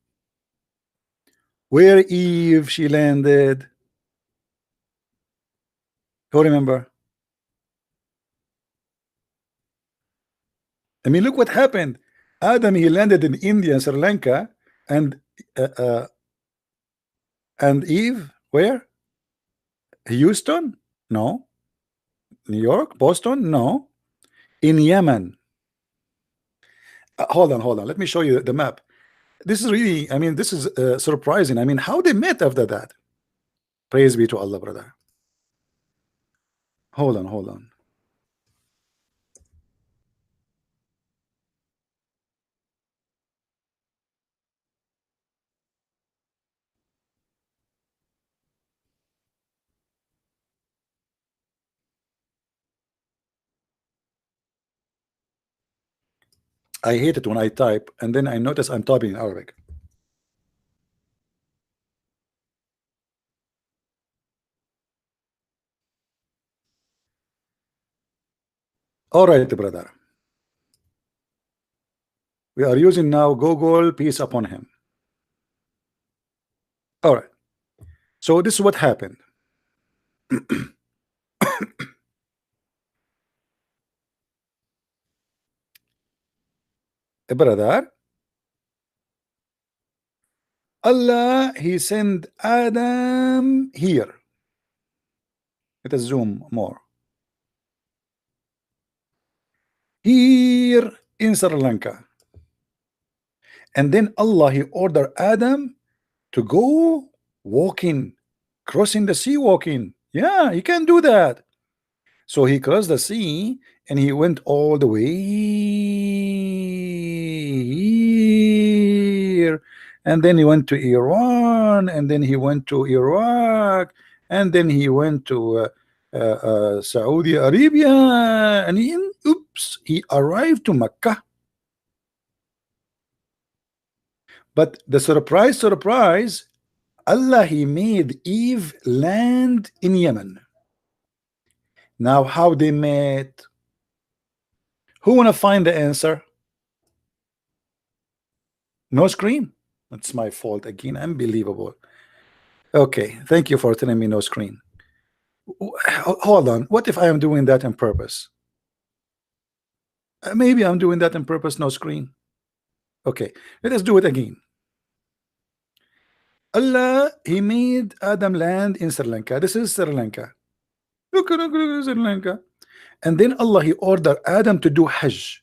Where Eve she landed? Who remember? I mean, look what happened. Adam he landed in India and Sri Lanka, and uh, uh, Eve where? Houston? No. New York? Boston? No. In Yemen. Hold on. Let me show you the map. This is really, I mean, this is surprising. I mean, how they met after that? Praise be to Allah, brother. Hold on. I hate it when I type and then I notice I'm typing in Arabic. All right, brother. We are using now Google, peace upon him. All right. So this is what happened. Brother, Allah, he sent Adam here. Let us zoom more. Here in Sri Lanka. And then Allah, he ordered Adam to go walking, crossing the sea walking. Yeah, he can do that. So he crossed the sea and he went all the way here. And then he went to Iran, and then he went to Iraq, and then he went to Saudi Arabia, and he arrived to Mecca. But the surprise, Allah, he made Eve land in Yemen. Now, how they met? Who wanna find the answer? No screen. That's my fault again. Unbelievable. Okay, thank you for telling me no screen. Hold on. What if I am doing that on purpose? Maybe I'm doing that on purpose. No screen. Okay, let us do it again. Allah, he made Adam land in Sri Lanka. This is Sri Lanka. Look, Sri Lanka. And then Allah, he ordered Adam to do Hajj.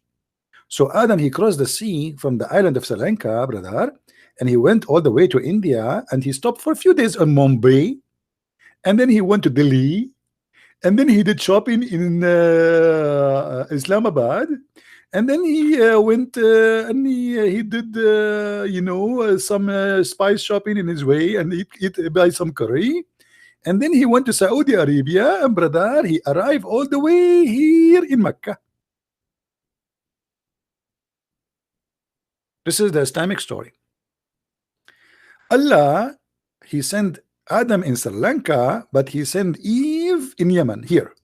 So Adam, he crossed the sea from the island of Sri Lanka, brother, and he went all the way to India, and he stopped for a few days in Mumbai, and then he went to Delhi, and then he did shopping in Islamabad, and then he went and he did some spice shopping in his way, and he buy some curry, and then he went to Saudi Arabia, and brother, he arrived all the way here in Mecca. This is the Islamic story. Allah, he sent Adam in Sri Lanka, but he sent Eve in Yemen here.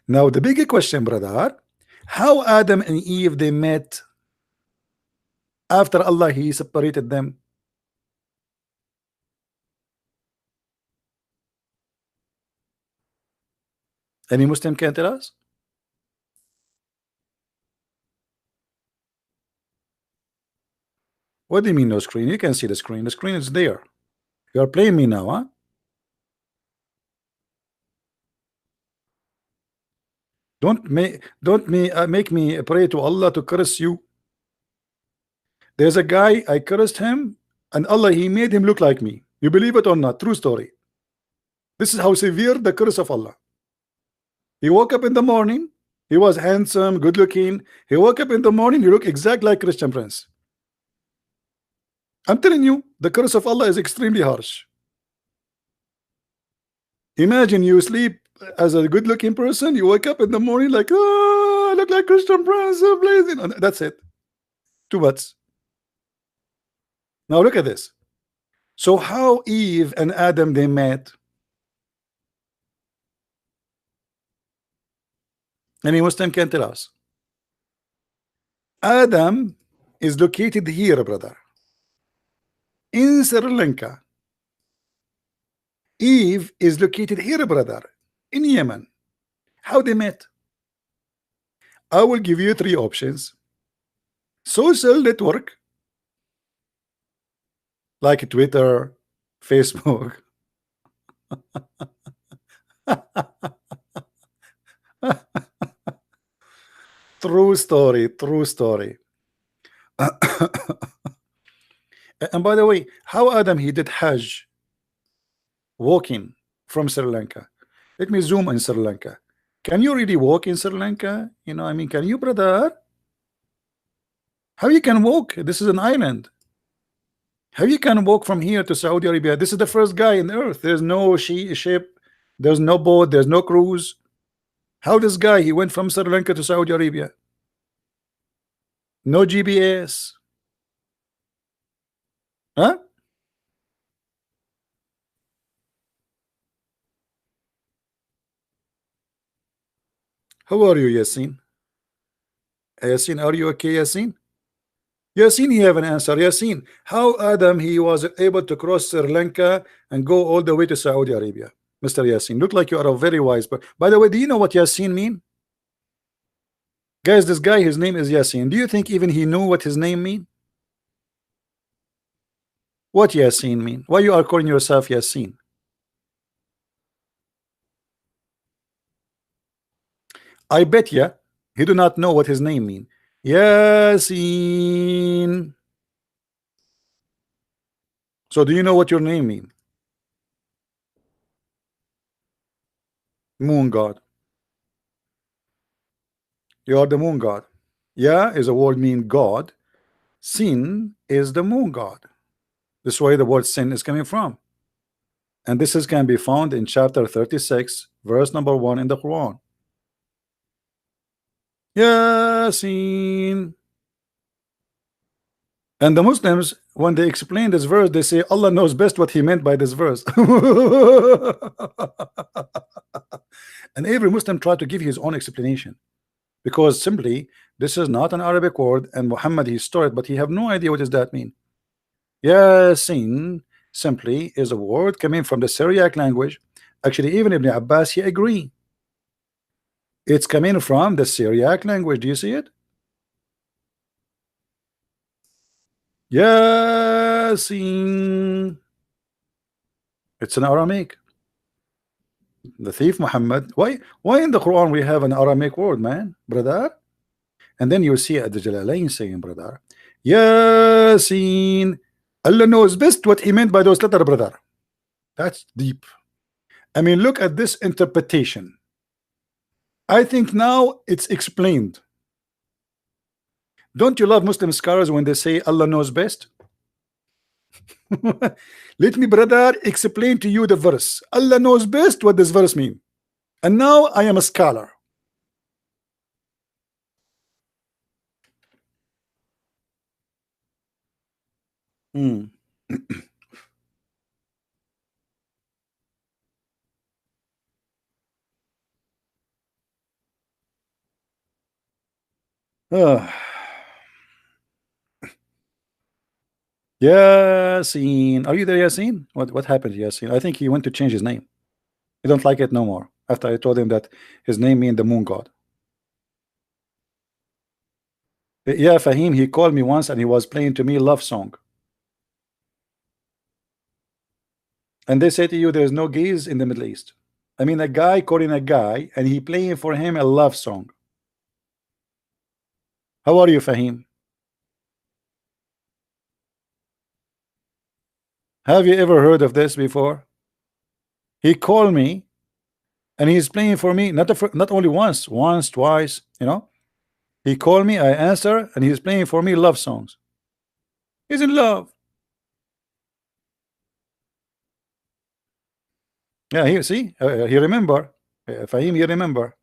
Now the big question, brother, how Adam and Eve they met after Allah he separated them? Any Muslim can tell us? What do you mean no screen? You can see the screen. The screen is there. You are playing me now, huh? Don't make me pray to Allah to curse you. There's a guy, I cursed him, and Allah he made him look like me. You believe it or not? True story. This is how severe the curse of Allah. He woke up in the morning, he was handsome, good looking. He woke up in the morning, he looked exact like Christian Prince. I'm telling you, the curse of Allah is extremely harsh. Imagine you sleep as a good-looking person, you wake up in the morning like, oh, I look like Christian Prince, so blazing. And that's it. Two butts. Now look at this. So how Eve and Adam they met? Any Muslim can tell us. Adam is located here, brother, in Sri Lanka. Eve is located here, brother, in Yemen. How they met? I will give you three options. Social network, like Twitter, Facebook. True story, true story. And by the way, how Adam he did Hajj walking from Sri Lanka? Let me zoom in Sri Lanka. Can you really walk in Sri Lanka? You know, I mean, can you, brother? How you can walk? This is an island. How you can walk from here to Saudi Arabia? This is the first guy on the earth. There's no ship, there's no boat, there's no cruise. How this guy he went from Sri Lanka to Saudi Arabia? No GPS. Huh? How are you, Yasin? Yasin, are you okay, Yasin? Yasin, you have an answer. Yasin, how Adam he was able to cross Sri Lanka and go all the way to Saudi Arabia? Mr. Yasin, look like you are a very wise. But by the way, do you know what Yasin mean? Guys, this guy, his name is Yasin. Do you think even he knew what his name mean? What Yasin mean? Why you are calling yourself Yasin? I bet ya he do not know what his name mean. Yasin. So do you know what your name mean? Moon God. You are the moon god. Ya is a word mean God. Sin is the moon god. This is where the word sin is coming from. And this is can be found in chapter 36, verse number 1 in the Quran. Yasin. And the Muslims, when they explain this verse, they say Allah knows best what he meant by this verse. And every Muslim tried to give his own explanation, because simply this is not an Arabic word, and Muhammad he stole it, but he have no idea what does that mean. Yasin simply is a word coming from the Syriac language. Actually, even Ibn Abbas he agree. It's coming from the Syriac language. Do you see it? Yasin. It's an Aramaic. The thief Muhammad. Why in the Quran we have an Aramaic word, man, brother? And then you see at the Jalalain saying, brother, Yasin. Allah knows best what he meant by those letters, brother. That's deep. I mean, look at this interpretation. I think now it's explained. Don't you love Muslim scholars when they say Allah knows best? Let me, brother, explain to you the verse. Allah knows best what this verse means. And now I am a scholar. Hmm. Ah. Yasin, are you there, Yasin? What happened to Yasin? I think he went to change his name. He don't like it no more after I told him that his name means the moon god. Yeah, Fahim, he called me once and he was playing to me love song. And they say to you there's no gays in the Middle East. I mean, a guy calling a guy and he playing for him a love song. How are you, Fahim? Have you ever heard of this before? He called me and he's playing for me not only once, twice, you know. He called me, I answer, and he's playing for me love songs. He's in love. Yeah, he see, he remember. Fahim, he remember.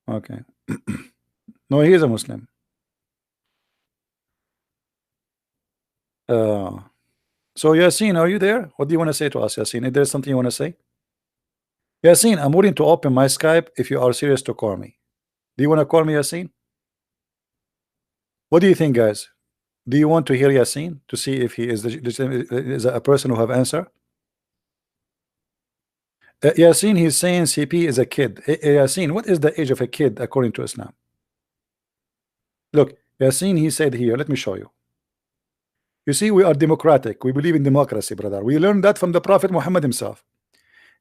Okay. No, he is a Muslim. So Yasin, are you there? What do you want to say to us, Yasin? Is there something you want to say? Yasin, I'm willing to open my Skype if you are serious to call me. Do you want to call me, Yasin? What do you think, guys? Do you want to hear Yasin to see if he is a person who have answer? Yasin, he's saying CP is a kid. Yasin, what is the age of a kid according to Islam? Look, Yasin, he said here, let me show you. You see, we are democratic. We believe in democracy, brother. We learned that from the Prophet Muhammad himself.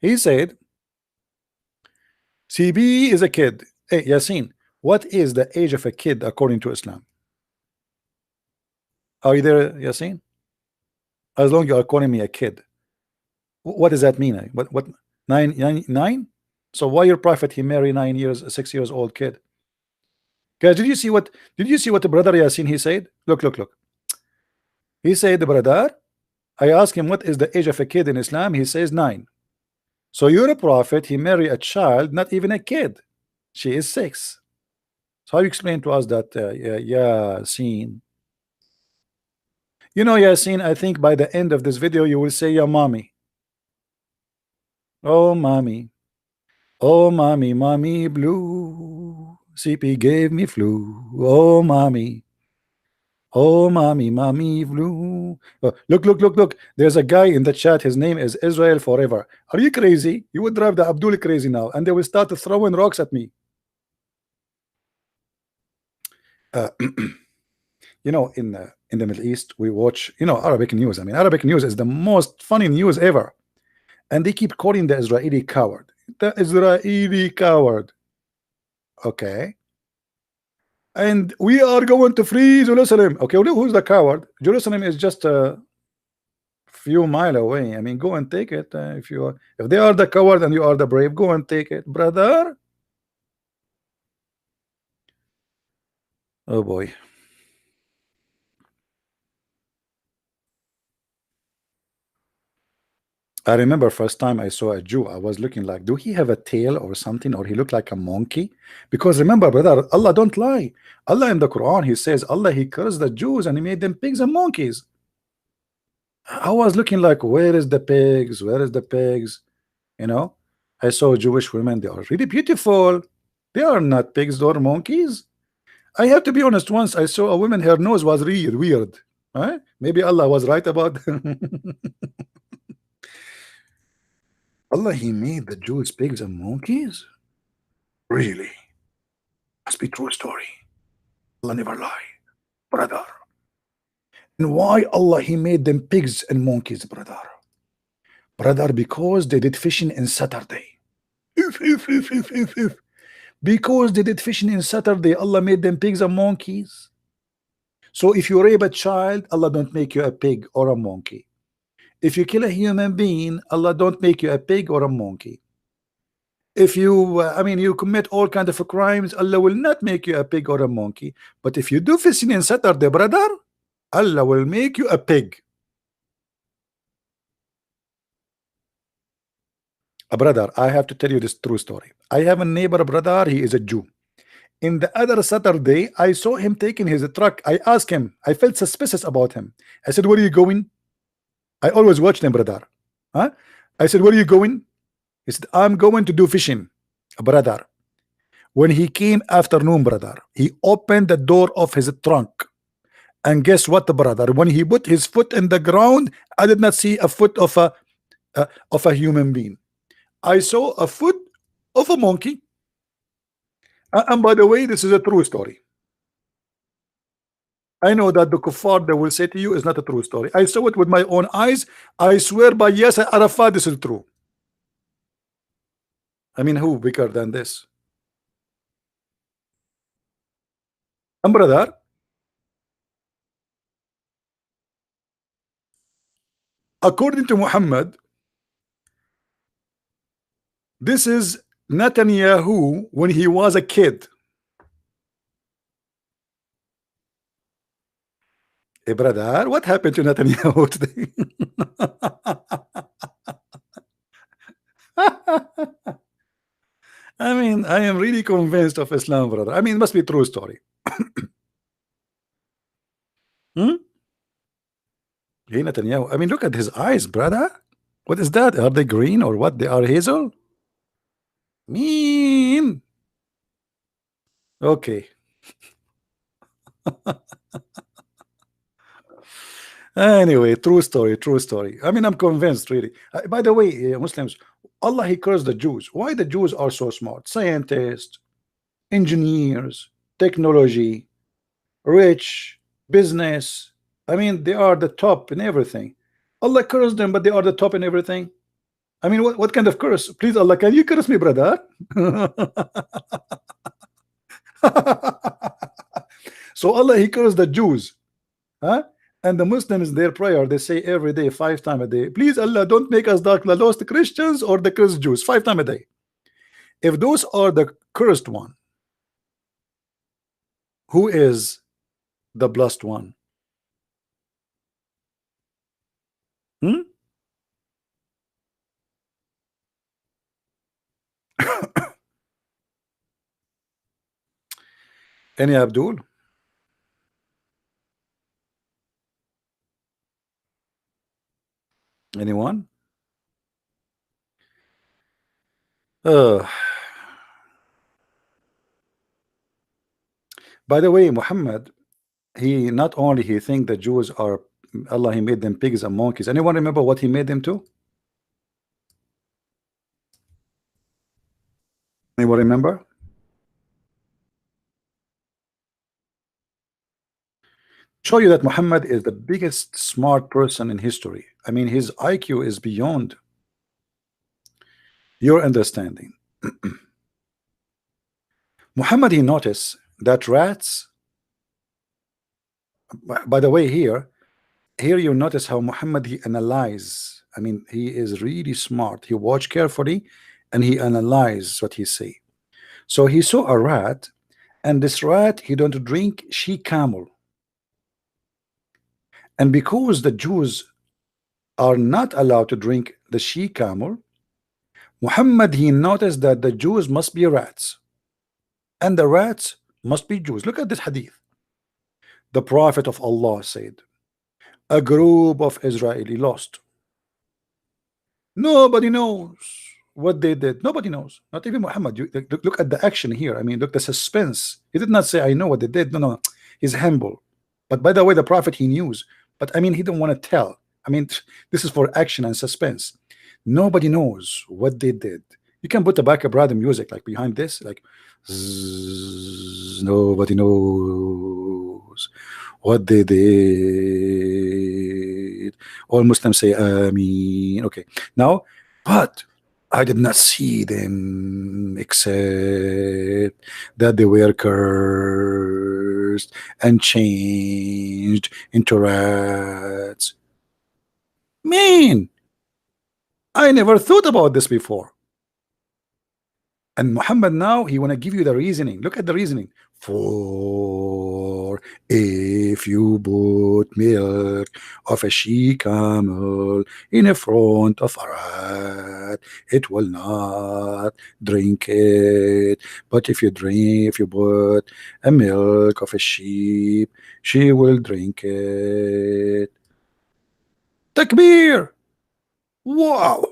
He said, CB is a kid. Hey, Yasin, what is the age of a kid according to Islam? Are you there, Yasin? As long as you are calling me a kid. What does that mean? What nine? So why your prophet he married 6 years old kid? Guys, did you see what the brother Yasin he said? Look. He said, the brother, I asked him what is the age of a kid in Islam. He says 9. So you're a prophet, he married a child, not even a kid. She is 6. So how you explain to us that Yasin? You know, Yasin, I think by the end of this video you will say, "Yeah, mommy. Oh, mommy. Oh, mommy, mommy blue. CP gave me flu. Oh, mommy. Oh, mommy, mommy blue." Oh, look, look, look, look. There's a guy in the chat. His name is Israel Forever. Are you crazy? You would drive the Abdul crazy now, and they will start throwing rocks at me. Uh, you know, in the Middle East, we watch, you know, Arabic news. I mean, Arabic news is the most funny news ever, and they keep calling the Israeli coward. The Israeli coward. Okay. And we are going to free Jerusalem. Okay, well, who's the coward? Jerusalem is just a few mile away. I mean, go and take it. If they are the coward and you are the brave, go and take it, brother. Oh boy. I remember first time I saw a Jew, I was looking like, do he have a tail or something, or he looked like a monkey? Because remember, brother, Allah don't lie. Allah in the Quran, he says, Allah, he cursed the Jews and he made them pigs and monkeys. I was looking like, where is the pigs? Where is the pigs? You know, I saw Jewish women, they are really beautiful. They are not pigs or monkeys. I have to be honest, once I saw a woman, her nose was really weird. Huh? Maybe Allah was right about Allah, he made the Jews pigs and monkeys? Really? Must be true story. Allah never lie, brother. And why Allah he made them pigs and monkeys, brother? Brother, because they did fishing in Saturday. If. Because they did fishing in Saturday, Allah made them pigs and monkeys. So if you rape a child, Allah don't make you a pig or a monkey. If you kill a human being, Allah don't make you a pig or a monkey. If you, I mean, you commit all kind of crimes, Allah will not make you a pig or a monkey. But if you do fishing in Saturday, brother, Allah will make you a pig. Brother, I have to tell you this true story. I have a neighbor, brother, he is a Jew. In the other Saturday, I saw him taking his truck. I asked him, I felt suspicious about him. I said, where are you going? I always watch them, brother. Huh? I said, where are you going? He said, I'm going to do fishing, brother. When he came afternoon, brother, he opened the door of his trunk. And guess what, brother? When he put his foot in the ground, I did not see a foot of a human being. I saw a foot of a monkey. And by the way, this is a true story. I know that the kuffar they will say to you is not a true story. I saw it with my own eyes. I swear by Yasser Arafat, this is true. I mean, who bigger than this? And brother, according to Muhammad, this is Netanyahu when he was a kid. Hey, brother, what happened to Netanyahu today? I mean, I am really convinced of Islam, brother. I mean, it must be a true story. Hmm? Hey, Netanyahu. I mean, look at his eyes, brother. What is that? Are they green or what? They are hazel? Mean. Okay. Anyway, true story, true story. I mean, I'm convinced, really. By the way, Muslims, Allah, he cursed the Jews. Why the Jews are so smart? Scientists, engineers, technology, rich, business. I mean, they are the top in everything. Allah cursed them, but they are the top in everything. I mean, what kind of curse? Please, Allah, can you curse me, brother? So Allah, he cursed the Jews. Huh? And the Muslims, their prayer, they say every day, 5 times a day, please Allah, don't make us like the lost Christians or the cursed Jews, 5 times a day. If those are the cursed one, who is the blessed one? Hmm? Any Abdul? Anyone? Uh, by the way, Muhammad, he not only he think the Jews are Allah, he made them pigs and monkeys. Anyone remember what he made them to? Anyone remember? Show you that Muhammad is the biggest smart person in history. I mean, his IQ is beyond your understanding. Muhammad, he noticed that rats, by the way, here you notice how Muhammad he analyze. I mean, he is really smart. He watch carefully and he analyze what he say. So he saw a rat, and this rat he don't drink she camel. And because the Jews are not allowed to drink the she camel, Muhammad he noticed that the Jews must be rats, and the rats must be Jews. Look at this hadith. The Prophet of Allah said, a group of Israeli lost. Nobody knows what they did. Nobody knows. Not even Muhammad. Look at the action here. I mean, look the suspense. He did not say, I know what they did. No. He's humble. But by the way, the Prophet he knew. But I mean, he didn't want to tell. I mean, this is for action and suspense. Nobody knows what they did. You can put a backup random music like behind this, like zzz, nobody knows what they did. All Muslims say Ameen. Okay, now, but I did not see them except that they were cursed and changed into rats. Man, I never thought about this before. And Muhammad now he want to give you the reasoning. Look at the reasoning. For if you put milk of a she camel in a front of a rat, it will not drink it. But if you put a milk of a sheep, she will drink it. Takbir! Wow!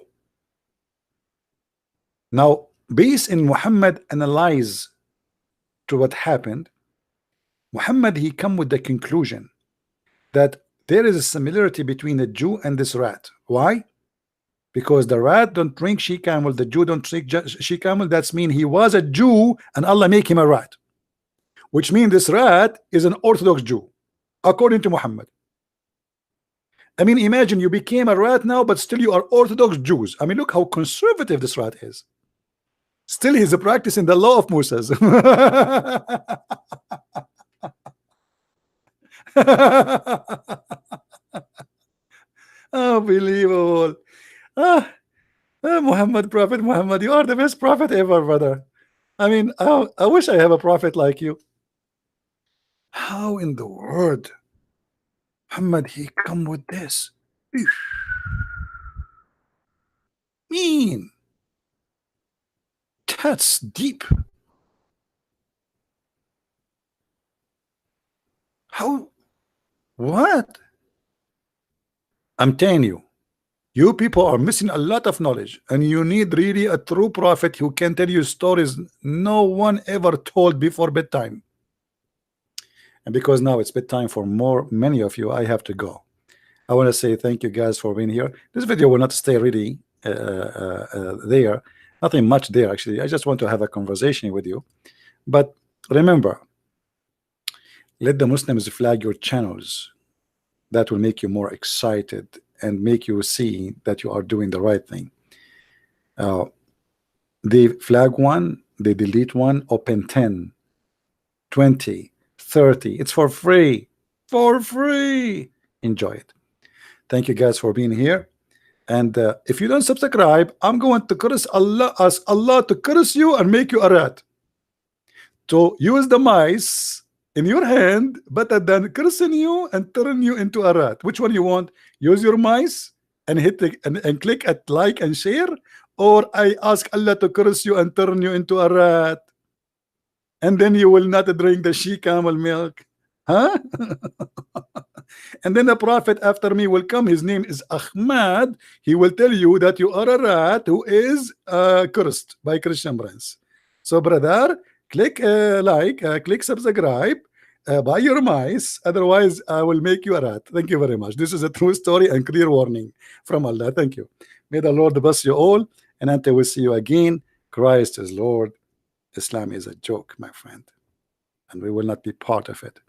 Now, based in Muhammad analyze to what happened, Muhammad he come with the conclusion that there is a similarity between the Jew and this rat. Why? Because the rat don't drink she camel, the Jew don't drink she camel. That's mean he was a Jew and Allah make him a rat, which means this rat is an Orthodox Jew according to Muhammad. I mean, imagine you became a rat now, but still you are Orthodox Jews. I mean, look how conservative this rat is. Still he's practicing the law of Moses. Unbelievable. Muhammad, Prophet Muhammad, you are the best prophet ever, brother. I mean, I wish I have a prophet like you. How in the world Muhammad he come with this? Mean. That's deep. How? What? I'm telling you, you people are missing a lot of knowledge, and you need really a true prophet who can tell you stories no one ever told before bedtime. And because now it's bedtime for many of you, I have to go. I want to say thank you guys for being here. This video will not stay really there. Nothing much there actually. I just want to have a conversation with you. But remember, let the Muslims flag your channels. That will make you more excited and make you see that you are doing the right thing. They flag one, they delete one, open 10, 20, 30. It's for free. For free. Enjoy it. Thank you guys for being here. And if you don't subscribe, I'm going to curse Allah, ask Allah to curse you and make you a rat. To use the mice in your hand, but then cursing you and turn you into a rat. Which one you want? Use your mice and hit the, and click at like and share, or I ask Allah to curse you and turn you into a rat. and then you will not drink the she camel milk, huh? And then the prophet after me will come. His name is Ahmad. He will tell you that you are a rat who is cursed by Christian Prince. So, brother, click like, click subscribe, buy your mice. Otherwise, I will make you a rat. Thank you very much. This is a true story and clear warning from Allah. Thank you. May the Lord bless you all. And until we see you again, Christ is Lord. Islam is a joke, my friend, and we will not be part of it.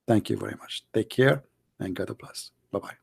Thank you very much. Take care and God bless. Bye-bye.